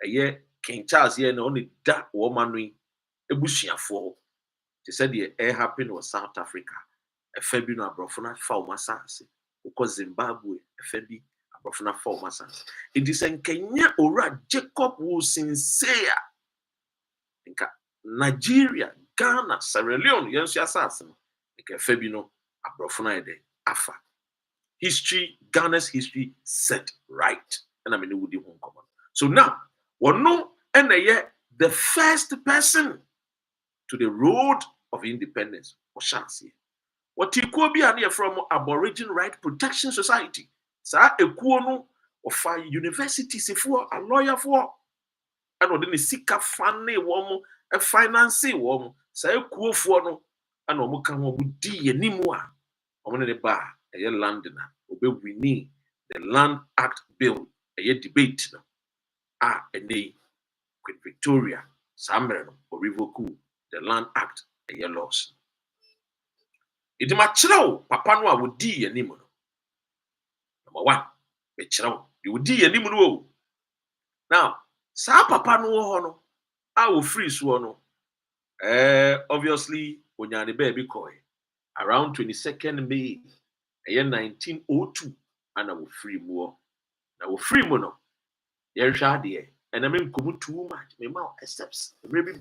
[SPEAKER 1] ɛyɛ King Charles yɛ na ɔne da wɔma no yi ebusuafoɔ te sɛ deɛ happen wɔ South Africa ɛfɛ bi no aborɔfo no afa wɔn asase wokɔ Zimbabwe ɛfɛ bi aborɔfo no afa wɔn asase nti sɛ nkɛnyɛ Owura Jacob wosinse a nka Nigeria, Ghana, Sierra Leone yɛn nso asase no nka ɛfɛ bi no aborɔfo no ayɛ dɛ afa. History, Ghana's history set right. And I mean, would home common. So now, we know and the first person to the road of independence for chance. What you could be an from Aboriginal Right Protection Society. Sa ekuono of a university for a lawyer for and what then seek a funny woman, a financing woman. Sa ekuo for no and omuka wudi anymore. Omo ne ba a Londoner, we need the Land Act bill, a debate a nay Queen Victoria, Samuel, or revoke the Land Act, a laws. It machro, Papa Noa would D a nimono. Number one, Mechro, you would D a nimono. Now, Sa Papa no I will free swano. Obviously, when you're the baby coy, around 22nd May. Year 1902, and I will free more. I will free mono. Year shady, and I mean, come too much. My mouth accepts. Maybe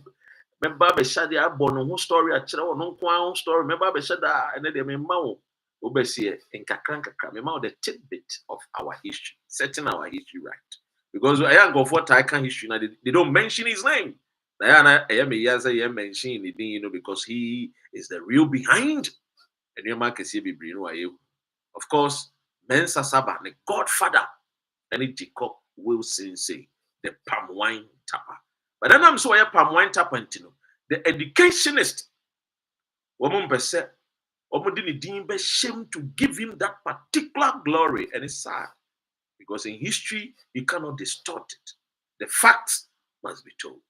[SPEAKER 1] Baba Shady, I born no story, a child, no quan story. Remember Beshada, and then my mouth, Obesia, and Kakranka, my mouth, the tidbit of our history, setting our history right. Because I am go for Taikan history, now they don't mention his name. Diana, I am a Yaza, mentioning it, because he is the real behind. And your mark is here, be you. Of course, Mensa Saba, the godfather, and Jacob Wilson say the palm wine tapper. But then I'm so a palm wine tapper, the educationist, woman per se, Omodini deemed shame to give him that particular glory, and it's sad because in history you cannot distort it. The facts must be told.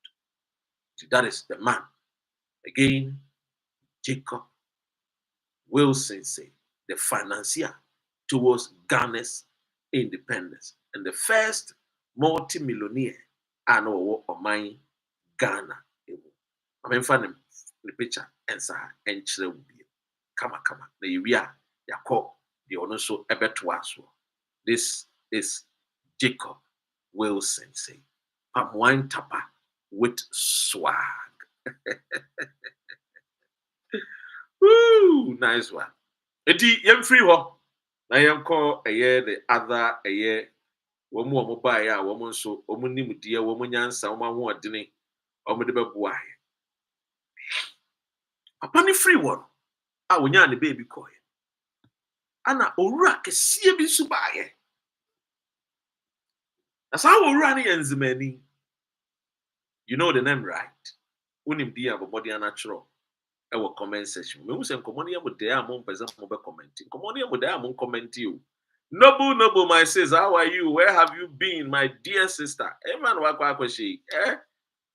[SPEAKER 1] So that is the man. Again, Jacob Wilson say the financier towards Ghana's independence and the first multi-millionaire I know of mine Ghana. I mean, find the picture and say and come the area Yako, the ono so ebetwaso. This is Jacob Wilson say. Palm wine tapper with swag. Woo, nice one. Eti yem free ho. Na yem call a year the other a year. Womu omo ba ya womu nso omu nim die womu nyansa womu ho odene omu de beboa. Papa ni free one. A wonya ne baby koy. Ana owura kesie bi su baaye. That's how owura ne enzimani. You know the name, right? Unim dia body natural. Our comment section. Me say nkomo ne am de am mpeza mo be comment. Nkomo ne am de am comment you. Noble, my sis, how are you? Where have you been, my dear sister? Hey man, wakwashi.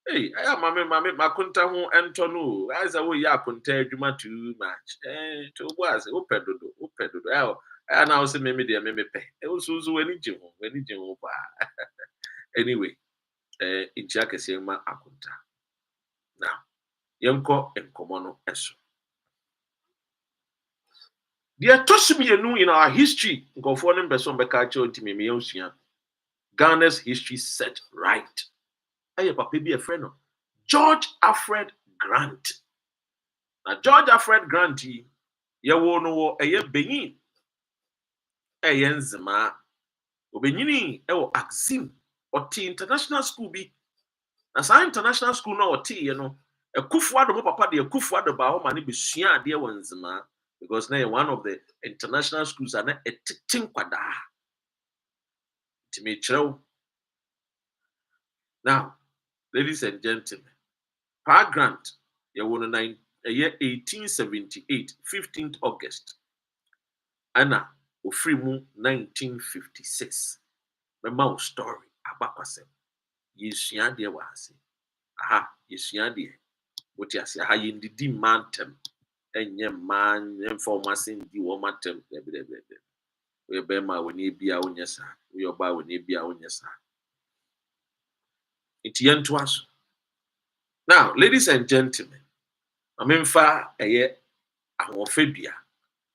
[SPEAKER 1] Hey, I am mama makunta hu entonu. As a way ya kunta adwuma too much. To was opedodo. I now say me there me pay. E so weni jin pa. Anyway, in chaka say ma akunta. Now, yemko enkomo no eso. Dear Toshimienu in our history, Ghana's history set right. Hey, papa be a friend of George Alfred Grant. Now, George Alfred Grant, ye won no a year benin. A yenzema, Obenini, Axim, or T International School be. As our international school no or T, you know, a kufuado, papa, the kufuado, ba home, and be shia, dear ones, because now one of the international schools are not a tinkwada. To me, now, ladies and gentlemen, Pa Grant, you won a year 1878, 15th August. Anna, Ofrimu, 1956. Remember story about myself. Yesua dear was. Aha, Yesua dear. What you say, how you did mantem. And your man, information, you want mantem. We be ma when you be on your side. We are by when you be on your side. It's young to us. Now, ladies and gentlemen, I'm far a year. I'm Phobia.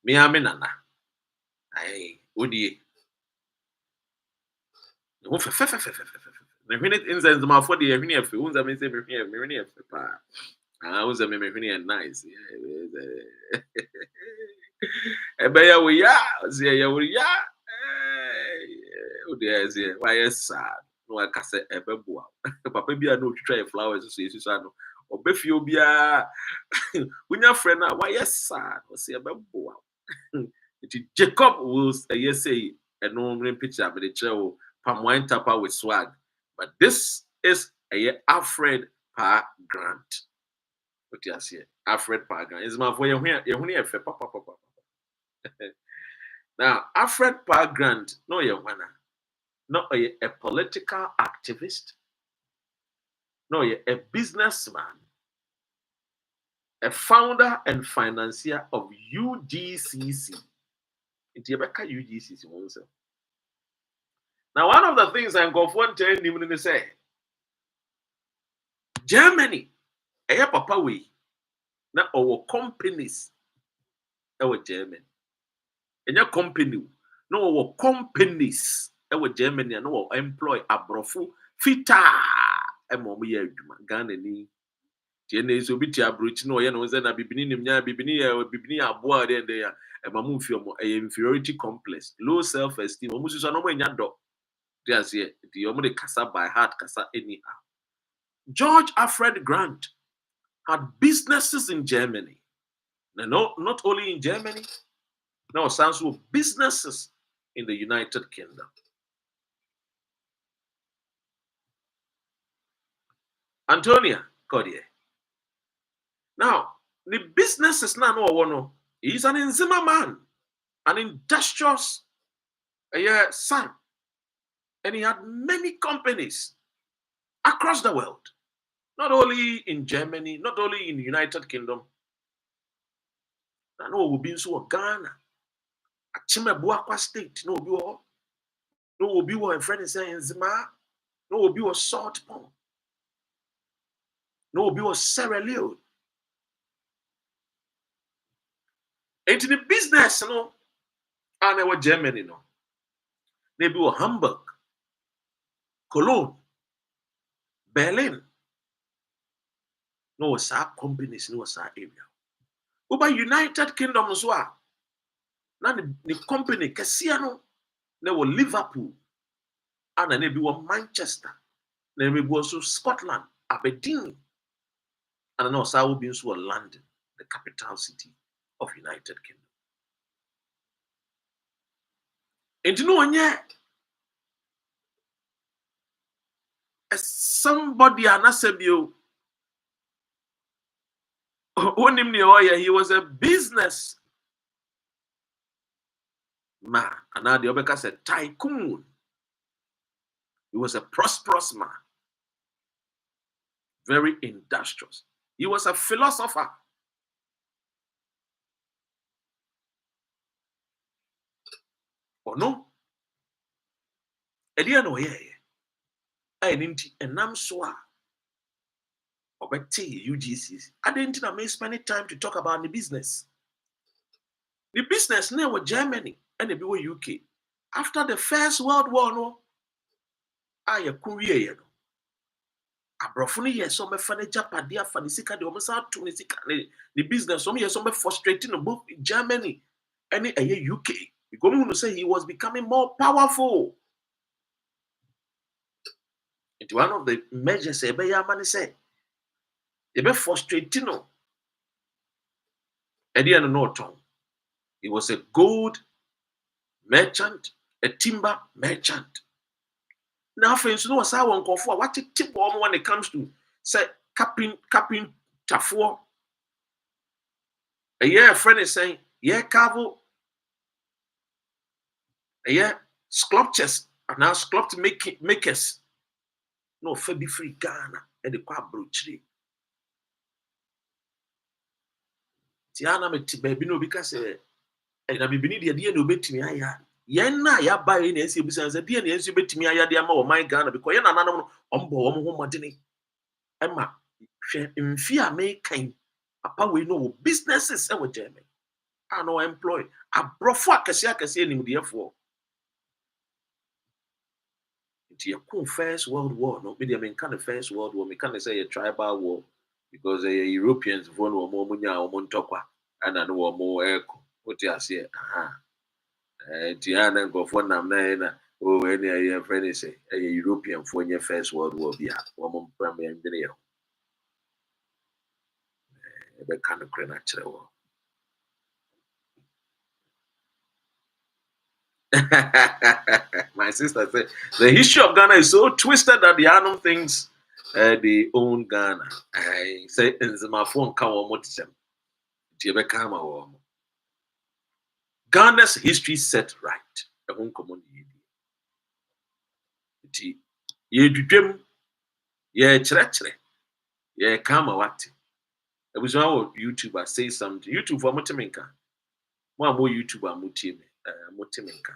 [SPEAKER 1] Me amenana. Aye, Odi. No, the minute incense my for the every if you want to say me pa. I was a me nice. Ebe ya we ya, say ya we ya. Odi say why sad. No I can say ebe Buah. Papa bia no try flowers so yesu ano. Obefi obia. Unya friend na why sad. O say ebe Buah. Jacob will say a normal picture, but the chair palm wine tapper with swag. But this is a Alfred Grant. What you say? Alfred Grant. Is my for you here, papa. Now, Alfred Grant, no, you wanna, not a political activist, no, a businessman, a founder and financier of UGCC. It's UGCC oneself. Now, one of the things I'm going to tell you is say, Germany, papa way, now our companies, our Germany, and your company, no our companies, our Germany, and our employ abrofu fita, and mommy, Ghana ni. Tiene so biti abrochi no ye no ze na bibini nim nya bibini aboa de there e mamu fi omo inferiority complex, low self esteem, omo susu no mo nya do. There's here the omo kasa by heart kasa anyhow. George Alfred Grant had businesses in Germany. No, not only in Germany, no, sounds of businesses in the United Kingdom. Antonia Cordier. Now, the businesses now no one. He's an enzima man, an industrious son, and he had many companies across the world, not only in Germany, not only in the United Kingdom. I know we've been so Ghana, Buah state, no will be what friend is saying Zima, no will be what Salt Pond, no will be what Sierra Leone. Into the business, And our Germany no. Maybe Hamburg, Cologne, Berlin. No sa companies no sa area. Over United Kingdom as well. Now the company Cassiano, they were Liverpool, and then maybe were Manchester, then maybe also Scotland, Aberdeen, and then also will be also London, the capital city of United Kingdom. And you know, yeah, somebody said you. He was a business man, and now the other said tycoon. He was a prosperous man, very industrious. He was a philosopher. Or no? Edia no yeah. I didn't and I'm so UGCs. I didn't spend time to talk about the business. The business now was Germany and the UK. After the First World War, no, I Korea. Abrofuni yes, some funny Japadia for the sika, the almost out to the business. Some years, some frustrating both Germany and the UK. You go to say he was becoming more powerful. It's one of the measures man said. They were frustrating. And he no tongue. He was a gold merchant, a timber merchant. Now, friends, no, I won't go for what it tip when it comes to say capping tafor. A year friend is saying, yeah, cavo, a year sculptures and now sculpt makers. No, Fabi free Ghana and the quad broochery. Tiana me baby no because and I be beneath the idea no bet me. Yena ya buy in NC business, a dear NC bet me. I am my Ghana because you're not on board home money. Emma, in fear may kind. Apa we know businesses ever German. I know employ. I brought for Cassia in therefore. It's your First World War. No, maybe I mean kind of First World War. We can't say a tribal war because the Europeans won more munya or montokwa and I know more echo. What you say? Tiana go for Namna. Oh, any friend say a European for your First World War. Be a woman premier engineer. The kind of natural war. My sister said the history of Ghana is so twisted that the Anum thinks they own Ghana. I say in my phone Ghana's history set right. Yeah, kama wati. It was our YouTuber say something. YouTube for Motiminka. More YouTuber Motiminka.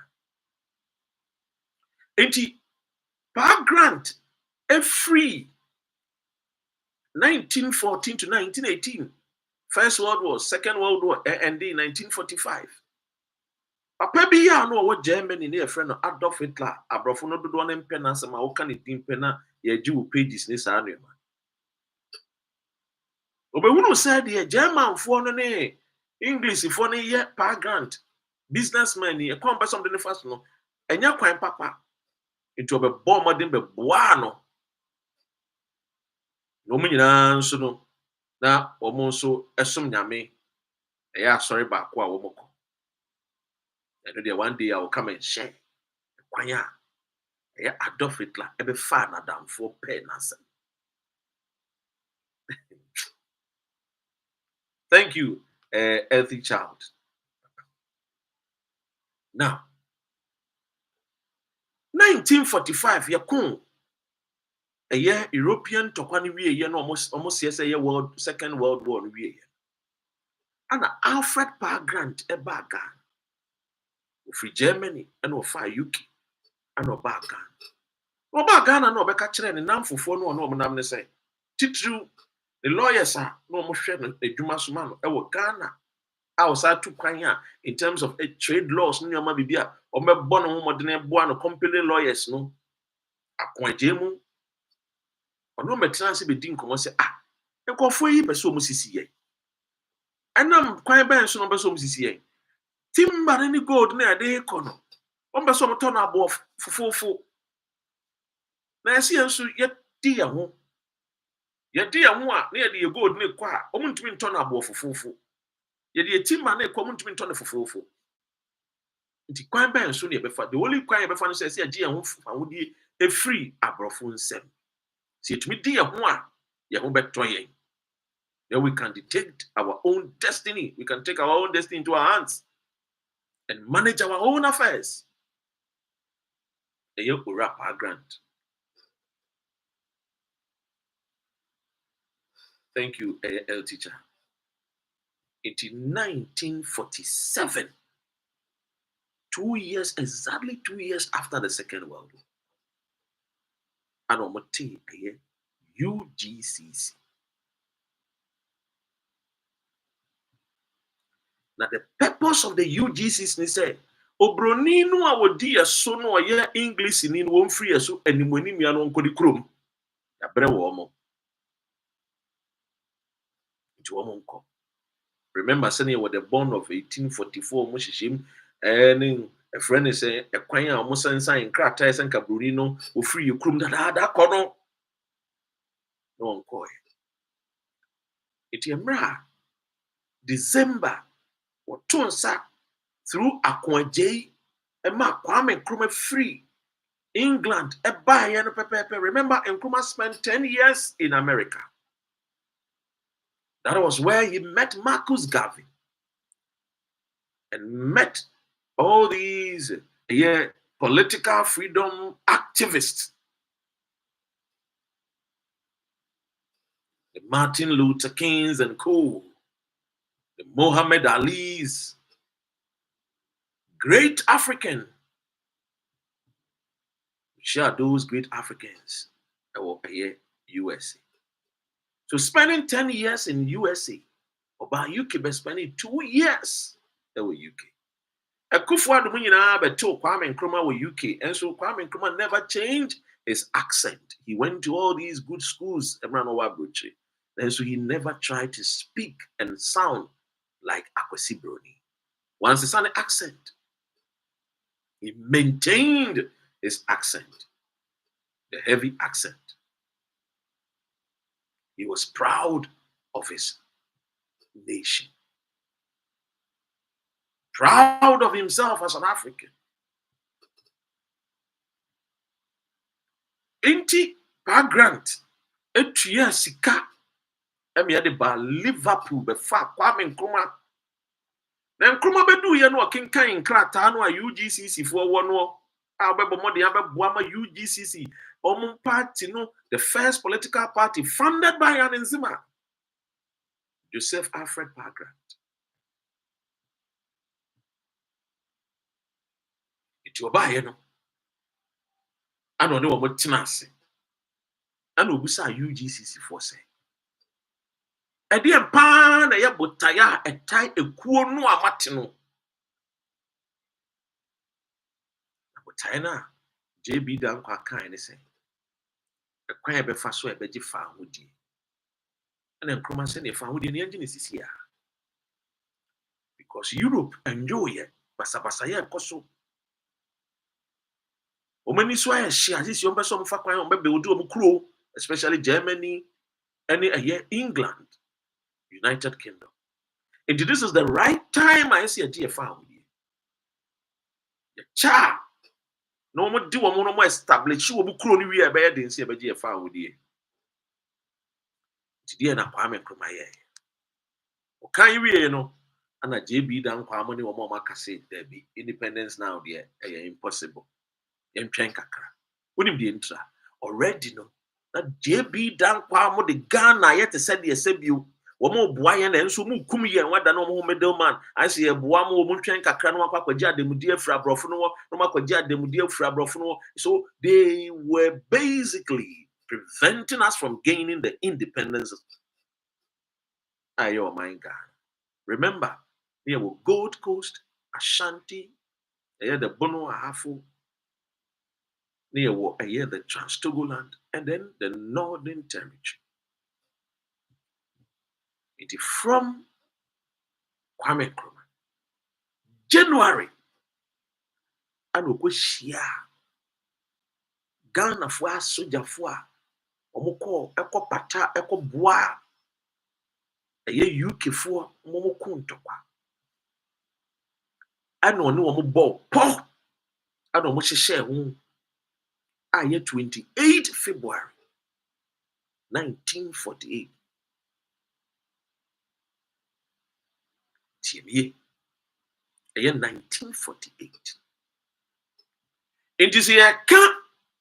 [SPEAKER 1] Enti Buah Grant a free 1914 to 1918. First World War, Second World War, and in 1945. Papa bi ya no wo Germany ne friend Adolf Hitler abrofo no dodo na mpena sama wo kan din pena ye giwu pages ne sa no ma. Obehunu said the German for no ne English for no ye Buah Grant businessman ni e kon be something fast no enya kwan papa into be bomb modern be Buah no. No mu nyina nso no na omo nso esom nyame e ya sorry ba ko a wo moko. And one day I will come and share. Kwanya, Adolf Hitler, every fan Adam for pen. Thank you, healthy child. Now, 1945, yakun a year European Torkornoo we almost yes a year Second World War we. And Alfred Grant a baga free Germany and of UK and of baga. No baga no be catch and nam for no nam say. Titru the lawyers are no more sharing a Juma Sumano, Ghana, outside to Kenya in terms of trade laws, no ma bibia, or me bono modern Buah company lawyers, no. Akwanjemu, or no metrans be din come say, ah, and go for ye, but so musisi. And I'm quite bad, so number so musisi. Timber any gold near the econo. Omba some turn above for. Na see so yet dear ho. Yet dear one near the gold near qua, omuntumi turn above for. Yet the timber near common to turn for. Nti kwan ban so ne befa the only kwan befa no say agi ehun fa wodi e free abrofo nsem see etumi di ehun a yehun beto yen then we can detect our own destiny, we can take our own destiny into our hands and manage our own affairs. Eyo Alfred Grant. Thank you, L teacher. In 1947, exactly 2 years after the Second World War, and omoti UGCC. Now the purpose of the UGCC is say obroni no a wodi yeso no ye English ni no free yeso animoni mia no nkodi krom ya bre wo mo nti wo mo nko. Remember saying we the born of 1844 mo hihim a friend is say a kwan a mo sansan krata sanka broni no o free ye krom da ko no nko iti emra December o tonsa through Akwanjei Emma Kwame Nkrumah free England. Remember, Nkrumah spent 10 years in America. That was where he met Marcus Garvey and met all these political freedom activists. The Martin Luther Kings and co. The Muhammad Ali's. Great African. Share those great Africans that were here USA. So spending 10 years in USA, about UK, but spending 2 years in UK. Akufo-Addo nyinaa beto Kwame Nkrumah with UK, and so Kwame Nkrumah never changed his accent. He went to all these good schools, and so he never tried to speak and sound like Akwesi Broni. Once he had an accent, he maintained his accent, the heavy accent. He was proud of his nation, proud of himself as an African. Inti Alfred Grant, etuya sika, emi ba Liverpool befa Kwame Nkrumah. Na Nkrumah bedu ye no kenkan nkrata no a UGCC fo wo no a bebo mode abeboa ma UGCC party no, the first political party funded by an Nzima, Joseph Alfred Grant. Iti oba ye no ano ne wo motina ase ana obusa UGCC for say ede empa na ye botaya etai ekuo no amate no botaya na JB dan kwa kan ne say ekwan e be fa so e be gi fa hodi ana Nkrumah say ne fa hodi ne engine sisi ya because Europe enjoy it basabasa ye koso omani so aye share this yon person fa kwan be build o kuro, especially Germany and England, United Kingdom. And this is the right time I see a DFA. The cha no more do no more establish you will crony we are bad in see a DFA with you. Today na Kwame Nkrumah ye. O kan we no and a JB dan Kwame or mama say there be independence now there impossible. Yen twen kakra. Wonim the intra already no na JB dan Kwame the Ghana yet said the sebio. Womo boaye na enso mu kum ye wada no mo middleman I say e boa mo mo twen kakra no akwaji ademudi afra brofo no akwaji ademudi afra brofo no. So they were basically preventing us from gaining the independence. Ayo my God. Remember near Gold Coast, Ashanti, the Bono Ahafo, near the Trans-Togoland, and then the Northern Territory. It is from Kwame Nkrumah. January, and we go share Ghana for soldier for Omoko, Eko Pata, Eko Buah, UK for Momokuntokwa. I know no more ball, po. I don't much share who. 28 February 1948. TMA. 1948. It is here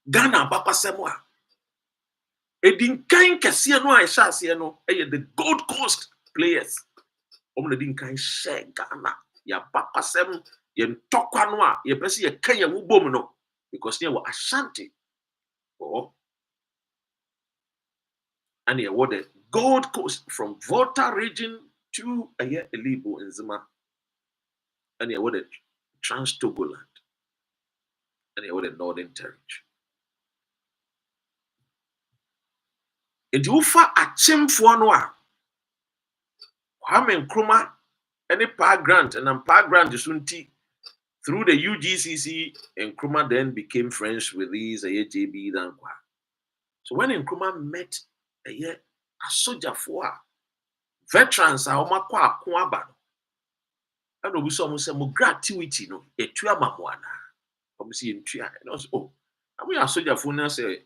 [SPEAKER 1] Ghana Papa Samoa. Edin kind kasiya no aisha asiya no the Gold Coast players. Omo edin kind share Ghana. Ya Papa Sam ye ntokwa no a ye pese ye kan ye wubom no because near Ashanti. Oh. And here what the Gold Coast from Volta region to Elibo in Zima. And here what the Trans-Togoland. And here what the Northern Territory. Enti ufa achimfo no a Kwame Nkrumah any Pa Grant and Pa Grant sunti through the UGCC. Nkrumah then became friends with these JB Dankwa. So when Nkrumah met a soldier for veterans a omakwa akoaba and obi so say mo gratuity no etua mamoana obi say entua and also oh am we soldier for na say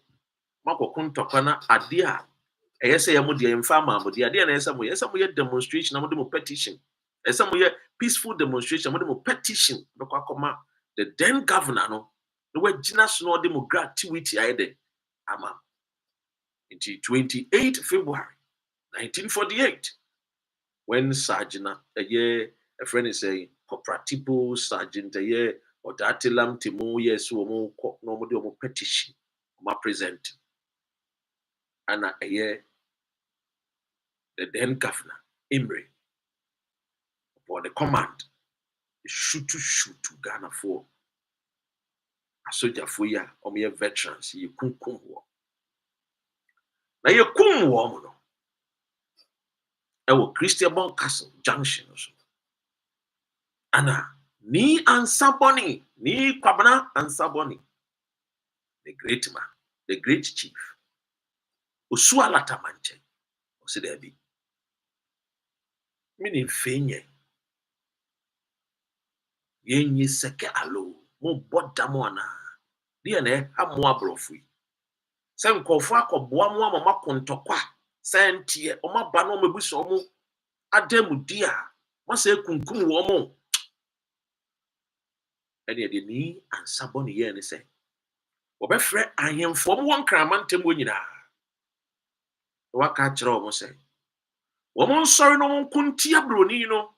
[SPEAKER 1] makoko ntokwa na ade a say yamo de emfa mambo de ade na yesa mo demonstration na mo petition yesa mo peaceful demonstration mo petition bekwa koma the then governor no we gina so no de mo gratuity aide ama until 28 February 1948 when Sergeant a friend is saying Cooperative Sergeant or Datilam Timo yes no more petition ma present and the then governor Imre for the command shoot to Ghana for a soldier for ya or mere veterans you kum war. Now you kum war no. Christian Castle Junction also. Anna ni Ansaboni, ni Kwabena Ansaboni, the great man, the great chief. Usualata manche, Osidebi. Meaning fenye. Yenye seke alo, mo bodamoana. Diane hamwa brofui. Sem kofwa ko boamwa mama kontokwa. Sentie, oma bano mebuso omo. Ademu dia. Mase kunkum womo. Eni de ni Ansaboni ye ne se. Obefre ahemfo mo won kramantem wo nyina. Waka kire omo se. Womo sorry no mon kuntia broni no.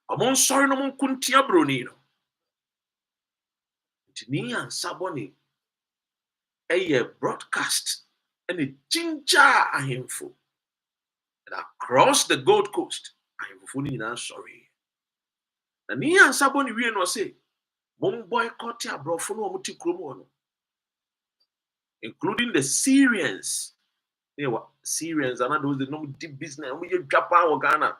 [SPEAKER 1] Womo sorry no mon kuntia broni no. Tini Ansaboni broadcast and a ginger ahemfo. And across the Gold Coast, ahemfo ni na sorry. Na ni Ansaboni we no say mon boycott abrofo no omuti kromo no. Including the Syrians. They were Syrians and those the no deep business. We Japan or Ghana.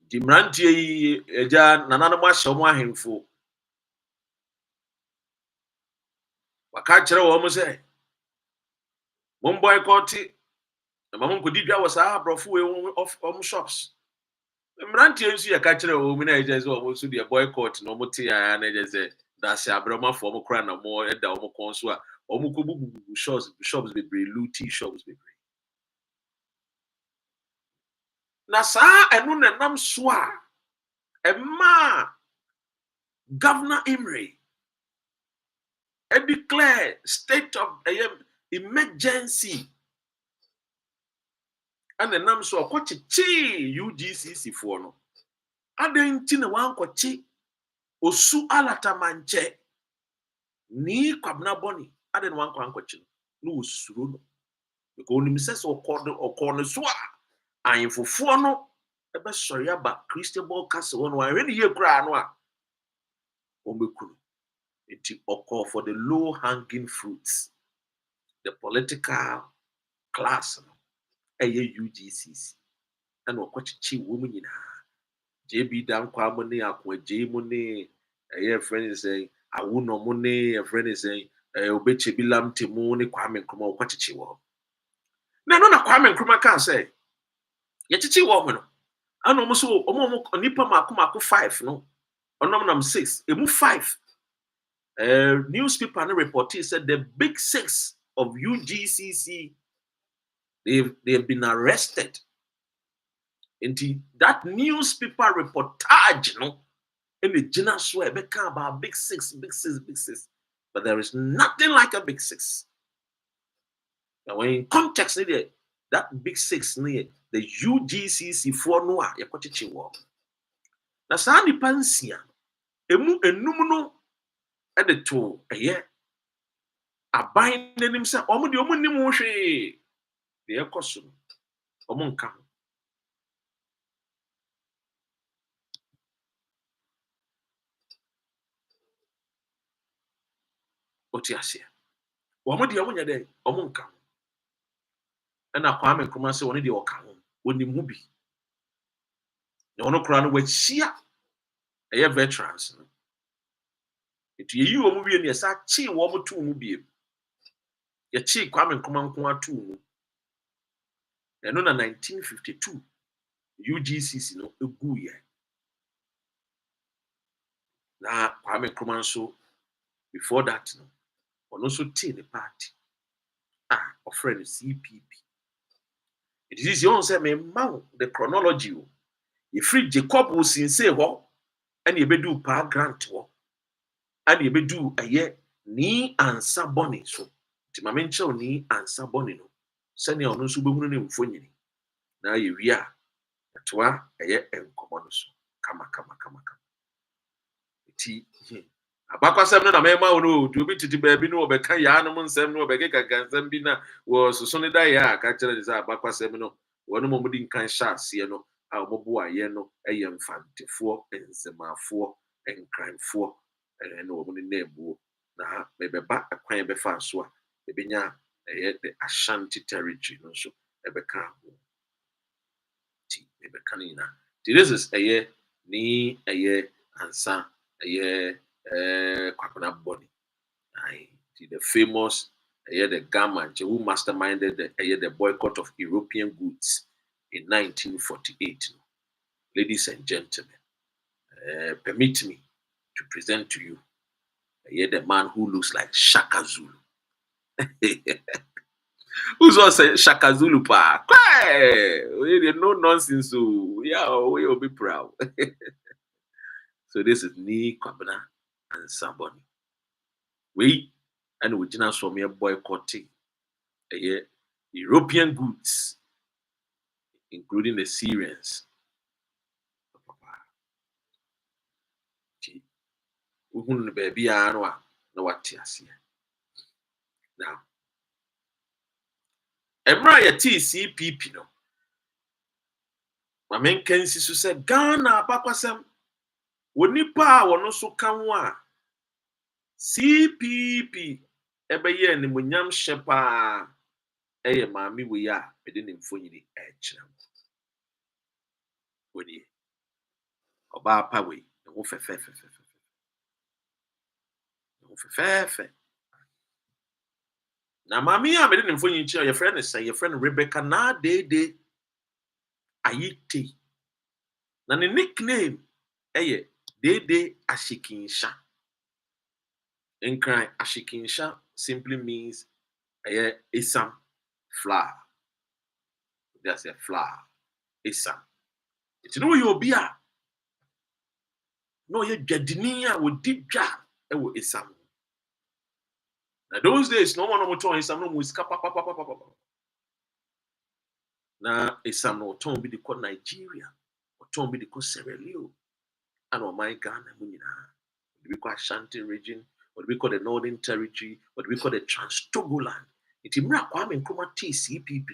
[SPEAKER 1] Dimranti eja nanana ma shomo ahemfo. Waka kire wo mo say mon boycott na mamon ko didwa was abrofo we of shops. Mranti ensu ya ka kire wo mi na eja so wo so de boycott no mo te ya na eja say that's abroma for mo kra na mo eda wo mo kon so a wo mo ko bubu shops be looty shops be. Na sa enu na nam so a ema Governor Imre declare state of emergency and the nam so kwachichi UGCC for no adenti na wan kwachi osu alata manche ni Kwabena Boni didn't want to question. No, suru. Because when says or corner so I am for no. Ebe sorry about Christian ball castle one. I really hear cry no. Omekunu. It occur for the low hanging fruits. The political class. UGCC. And okwachichi woman in JB down kwamone akwa jmone a friend is saying I will no money a friend is saying obeche bilam timone Kwame Nkrumah okwachichi wo na no na Kwame Nkrumah can say ye chichi wo no ano mo so omo nipa mako 5 no onom nam 6 emu 5 newspaper no report said the big 6 of UGCC they've been arrested. Into that newspaper reportage, no, and the general swear become about big six. But there is nothing like a big 6. Now, when in context, that big 6 near the UGCC for Noah, you got to war. Now, Sandy Pansia, emu enumuno at the two a year. A bind himself, the omunimushe, the ecosun, omunka. Otiasia. Wamudi omunya de omunka. And a Kwame Nkrumah say one the okaho when the movie. The ono kura no wachia a veterans. It you a movie and yes, I chi wo two movie. Ye chi Kwame Nkrumah nko atu. And on 1952 UGCC no egu ye. Na Kwame Nkrumah so before that no on also tea the party. Of friend CPP. It is your own say me mount the chronology. You free Jacob will say ho and you be do pa grant ho. And you be do a year ni ansa boni so. Ti ma menche ni ansa boni no. Sani ono so behunu ne mfonyini. Na ye wi a toa a ye enkomo no so. Kama. Ti abakwasem no na mema ono do bi titi ba bi no obeka ya no nsem no obeka kakansem bi na wo soso ne da ya ka kire de sa abakwasem no wono mo mudi nkan sha ase no a omobo aye no eye mfantefo enzemafo enkranfo na wo ne nebu na mebeba akwan be fa so a ebenya the Ashanti territory no so ebeka ho ti ebeka na this is ni ansa Kwakuna body. The famous the government who masterminded the boycott of European goods in 1948. Ladies and gentlemen, permit me to present to you the man who looks like Shaka Zulu. Who's also Shaka Zulu pa? We no nonsense, so yeah, we will be proud. So this is Ni Kwabena and somebody. We and we just saw me boycotting European goods, including the Syrians. Now, Emra TCPP no. My main Kensi said Ghana Pakwasem Wonipa wono so kanwa CPP ebeye ni munyam shepa eye maami we ya mede ne mfonyini ekira wodi oba pa we ho fefe na maami ya mede ne mfonyini kira your friend Rebecca na dede ayite na ne nickname eye dede ashikinsha. Nkran ashikinsha simply means isam flower. That's a flower. Isam. It's no you be a no ye jadinia with deep jar ewo isam. Now those days no one to isam no muska papa. Na isam no ton be the called Nigeria or ton be the called Sierra Leone and my Ghana munina. We call Ashanti region what we call the Northern Territory, what we call the Trans-Togoland. It Imra Kwame Nkrumah CPP.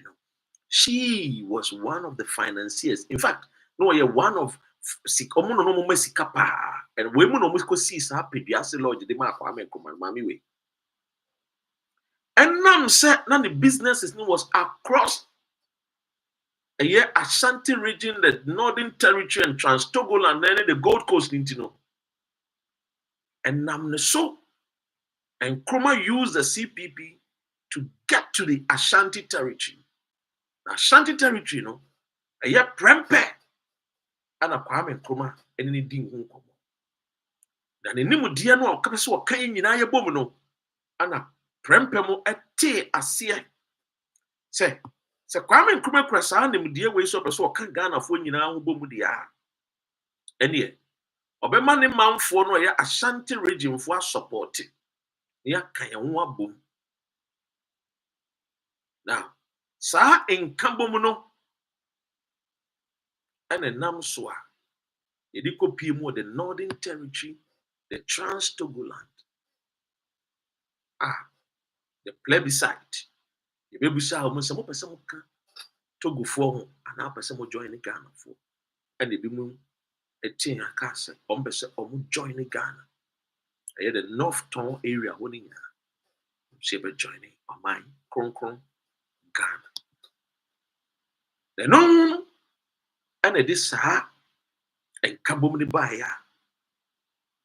[SPEAKER 1] She was one of the financiers. In fact, no, you're one of Sikapa, and women almost could see Sapidiasi Lodge, the Mark Kwame Nkrumah, Mammy way. And Nam said, none of the businesses was across a year Ashanti region, the Northern Territory and Trans-Togoland, and then the Gold Coast, you know. And Nam so, and Nkrumah used the CPP to get to the Ashanti Territory. Ashanti Territory, you know, a year prempe, and a Kwame Nkrumah, and any ding uncle. Then in Nimudiano, Capiso, Kayin, Yaya Bomono, and a prempemo at tea as seer. Say, Kwame Nkrumah Crassan, the Mudia ways of a so can Ghana for you now, Bomudia. And yet, Obemani Mount for no Ashanti region for support. Ya Kayanwa boom. Now, Sa in Cambomono and a Namswa. Ediko Pimo, the Northern Territory, the Trans-Togoland. The plebiscite. The baby saw almost some person Togo for and now person will join the Ghana for. And the Bimu a thing I can't say, join the Ghana. I had the North Town area winning Saber joining on mine, Kron Ghana. The no and it is Saha and Kabumni Baya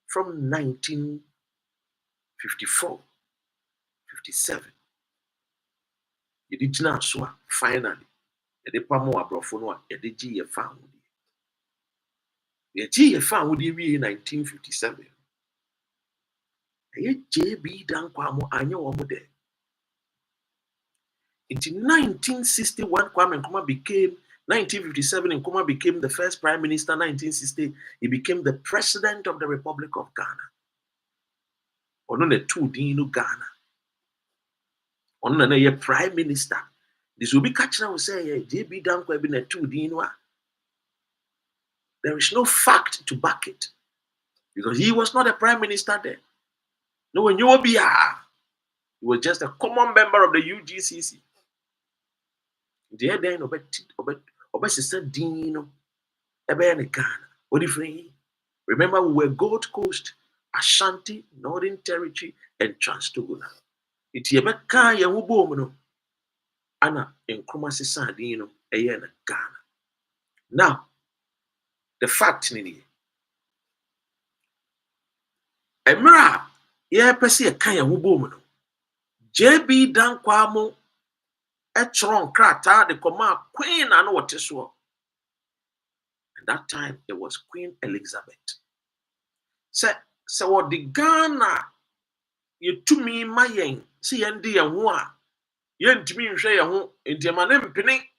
[SPEAKER 1] from 1954, 57. You did not so finally. The Pamo Abrofono, a DG found. The G found in 1957. JB Dankwamo, I know one day. In 1961, Kwame Nkrumah became 1957. Nkrumah became the first prime minister. 1960, he became the president of the Republic of Ghana. Ono the two dino Ghana. Ono na prime minister. This will be catching out say JB Dankwamo been a two dino. There is no fact to back it because he was not a prime minister then. No, when you will be he was just a common member of the UGCC. There then sister Dino Ghana. What if remember we were Gold Coast, Ashanti, Northern Territory, and Trans-Togoland. It's Yebeka Yahubomono Anna Nkrumah Sisandino Ghana. Now, the fact in Emra, Pesi a Kaya Wubomono. JB Dankwamo Etron Krata, the command Queen and what is what. At that time, it was Queen Elizabeth. So what the Ghana, you to me, my young, see, and dear one, you to me, say, in the man, penny.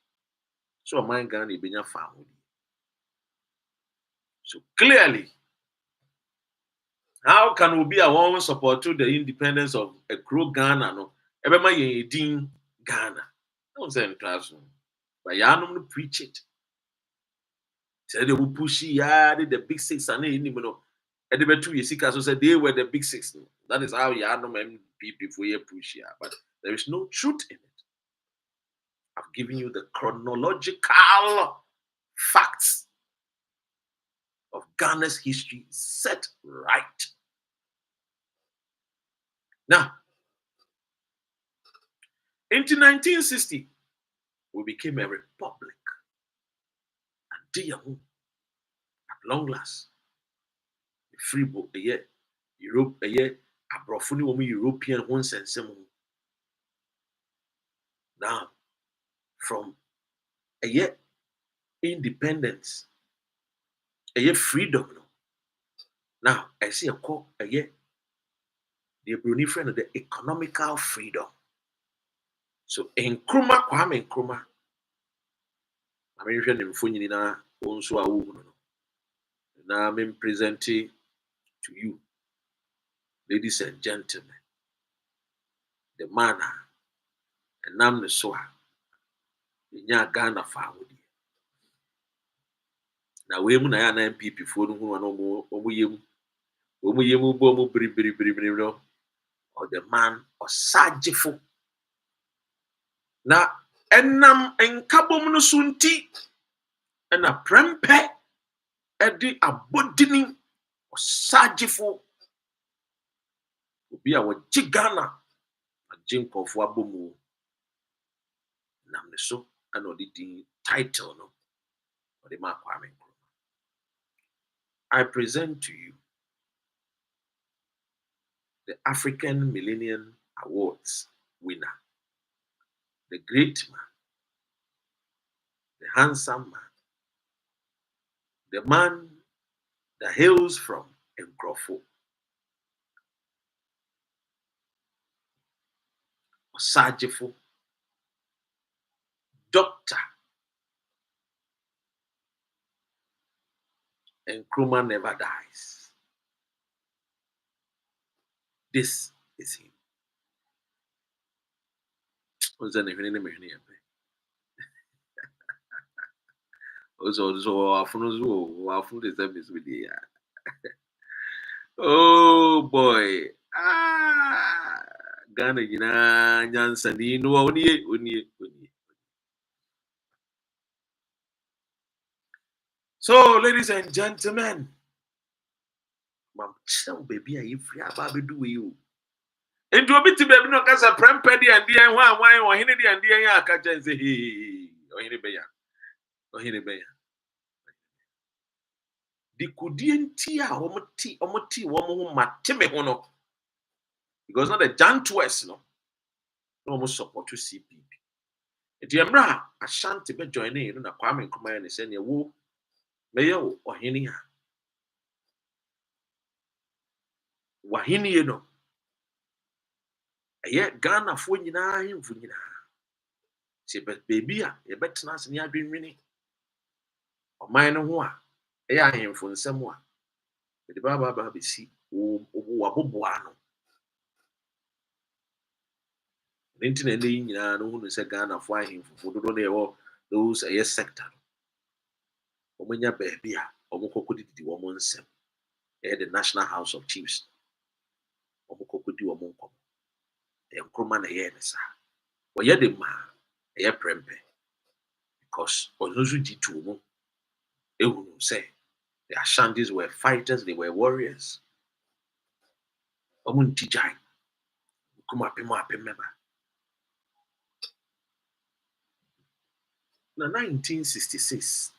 [SPEAKER 1] So my Ghana be your family. So clearly, how can we be a woman support to the independence of a crew Ghana? No, ever my Dean Ghana. Don't say in classroom, but you preach it. Say they will push the big six and you and the 2 years so said they were the big six. That is how Yanum people for you push here, but there is no truth in it. I've given you the chronological facts of Ghana's history set right. Now, into 1960, we became a republic. And dear, at long last, the free book, a year, Europe, a year, Abrofuni woman European ones and some. Now, from a year independence, a year freedom. Now, I see a call a year. The Bruni friend of the economical freedom. So, Nkrumah Kwame Nkrumah, American in Funina, also a woman. Now, I'm presenting to you, ladies and gentlemen, the manner and I'm the soa. The Ghana family. Now, we are MPP for no one or more. Omu yemu bomu bri. or the man ɔsagyefo. Na ɛnam nkabom no so nti ɛna prɛmpɛ ɛde abɔdini ɔsagyefo obi a wɔgye Ghana agye nkɔfo abɔ mu nam ne so ɛna ɔde din title no ɔde ma Kwame Nkrumah. I present to you the African Millennium Awards winner, the great man, the handsome man, the man that hails from Nkrofo, Osajefo, Doctor Nkrumah never dies. This is him. Oh boy. Ghana nyansa ni no onie. So, ladies and gentlemen, mam tell baby you free about do you. And to be to baby no kasa prempe di and dia wan or hini di and dia ya ka say hey or hini beya. The kudientia omoti womo mateme hono. Because not the Jantues no almost support to CPP. Eti emra Ashanti be join in na Kwame Nkrumah ne say ne wo meyo ohini ha. Wahini no. Eye Ghana fo nyina hemfo nyina. Se baby a ye betena se ne adwenwini. Oman no ho a eye ahemfo nsem a. De baba be si wo Buah no. Ninti na nyina no hu se Ghana fo ahemfo dodo na ewo those eye sector. Omanya baby a omukokodi di wo nsem. The National House of Chiefs. Omukokodi wo nkom. Nkrumah na ye nsa. Oye de ma eye prempe. Because onozu jitu mo ehunu say the Ashantis were fighters, they were warriors. Omunti jai. Kuma member. Na 1966.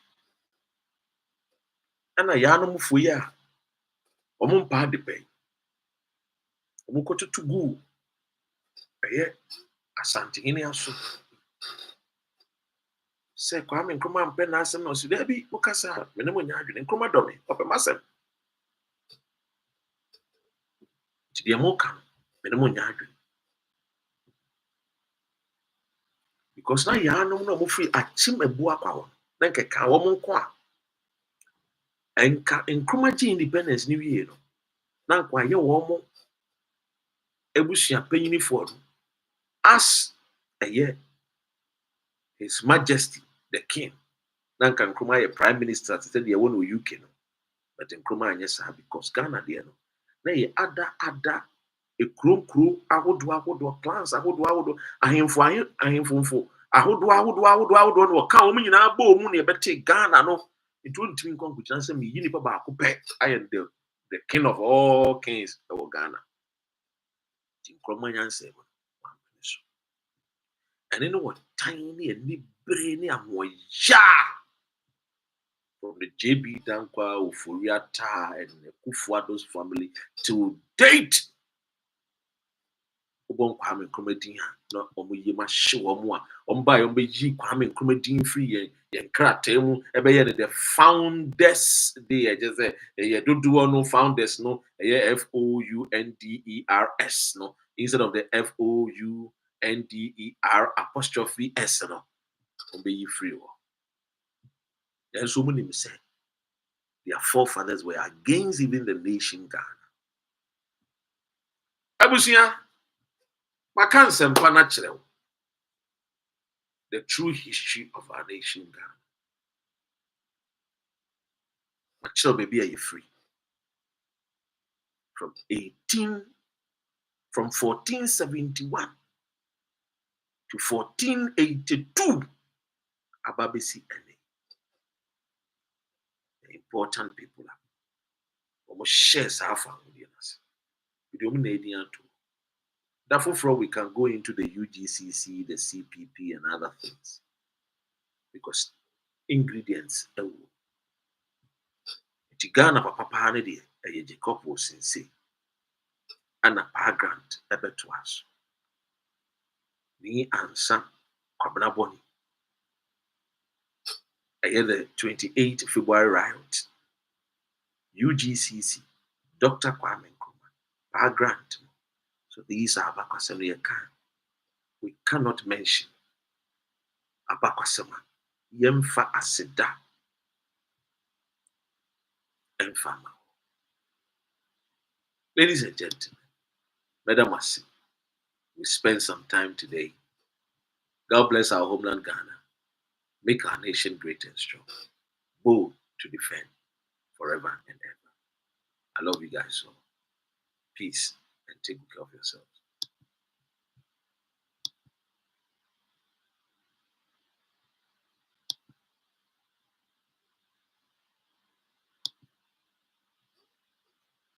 [SPEAKER 1] Ana yano mufo ya. Omumpa de pay. Omukoto tugu. Eye Asante hini aso. Say Kwame Nkrumah mpe na asem na osi debi okasa me ne mo nya adwene Nkrumah do me ope masem ti de mo kan me ne mo nya adwene because na ya no mo free achim Buah kwa na nkeka wo mo nko a enka Nkrumah ji independence ni wie no na nkwa ye wo mo ebusua panyini fo no as His Majesty the King. Nanka Nkrumah ye Prime Minister said ye won UK no. But Nkrumah anya sa because Ghana there no. Na ye ada e kro ahodo plans ahodo ahemfo ahodo no ka wo nyina ba omu na ye bete Ghana no. It won't mean konkuchina say me yini pa ba ko pe I am the king of all kings of Ghana. Nkrumah anya say and you know what? Tiny and brainy and more from the JB Dankwa, Ufuriata, and Kufuado's family to date. Obon Kwame Nkrumah no omuyema show mo omba yombeji Kwame Nkrumah free yen kratemu ebe the founders they just say do no founders no FOUNDERS no instead of the FOUNDER''S no ombeyi free wo. Then so many say their forefathers were against even the nation Ghana. Abusia Makansem Panachel, the true history of our nation Ghana. Machel baby are you free. From 18 from 1471 to 1482, Ababisi Ene. The important people are almost shares our family. Therefore, we can go into the UGCC, the CPP, and other things because ingredients. Ghana papa ne deɛ ɛyɛ Jacob Osense ɛna Pa Grant ɛbɛtoa so. Ne ansa Kwabena Boni ɛyɛ the 28 February riot. UGCC, Dr. Kwame Nkrumah, Pa Grant. So these are Abakwasem Yekan. We cannot mention Abakwasema Yemfa Aseda Enfama. Ladies and gentlemen, Madam Masi, we spent some time today. God bless our homeland Ghana. Make our nation great and strong. Bold to defend forever and ever. I love you guys so. Peace and take care of yourselves.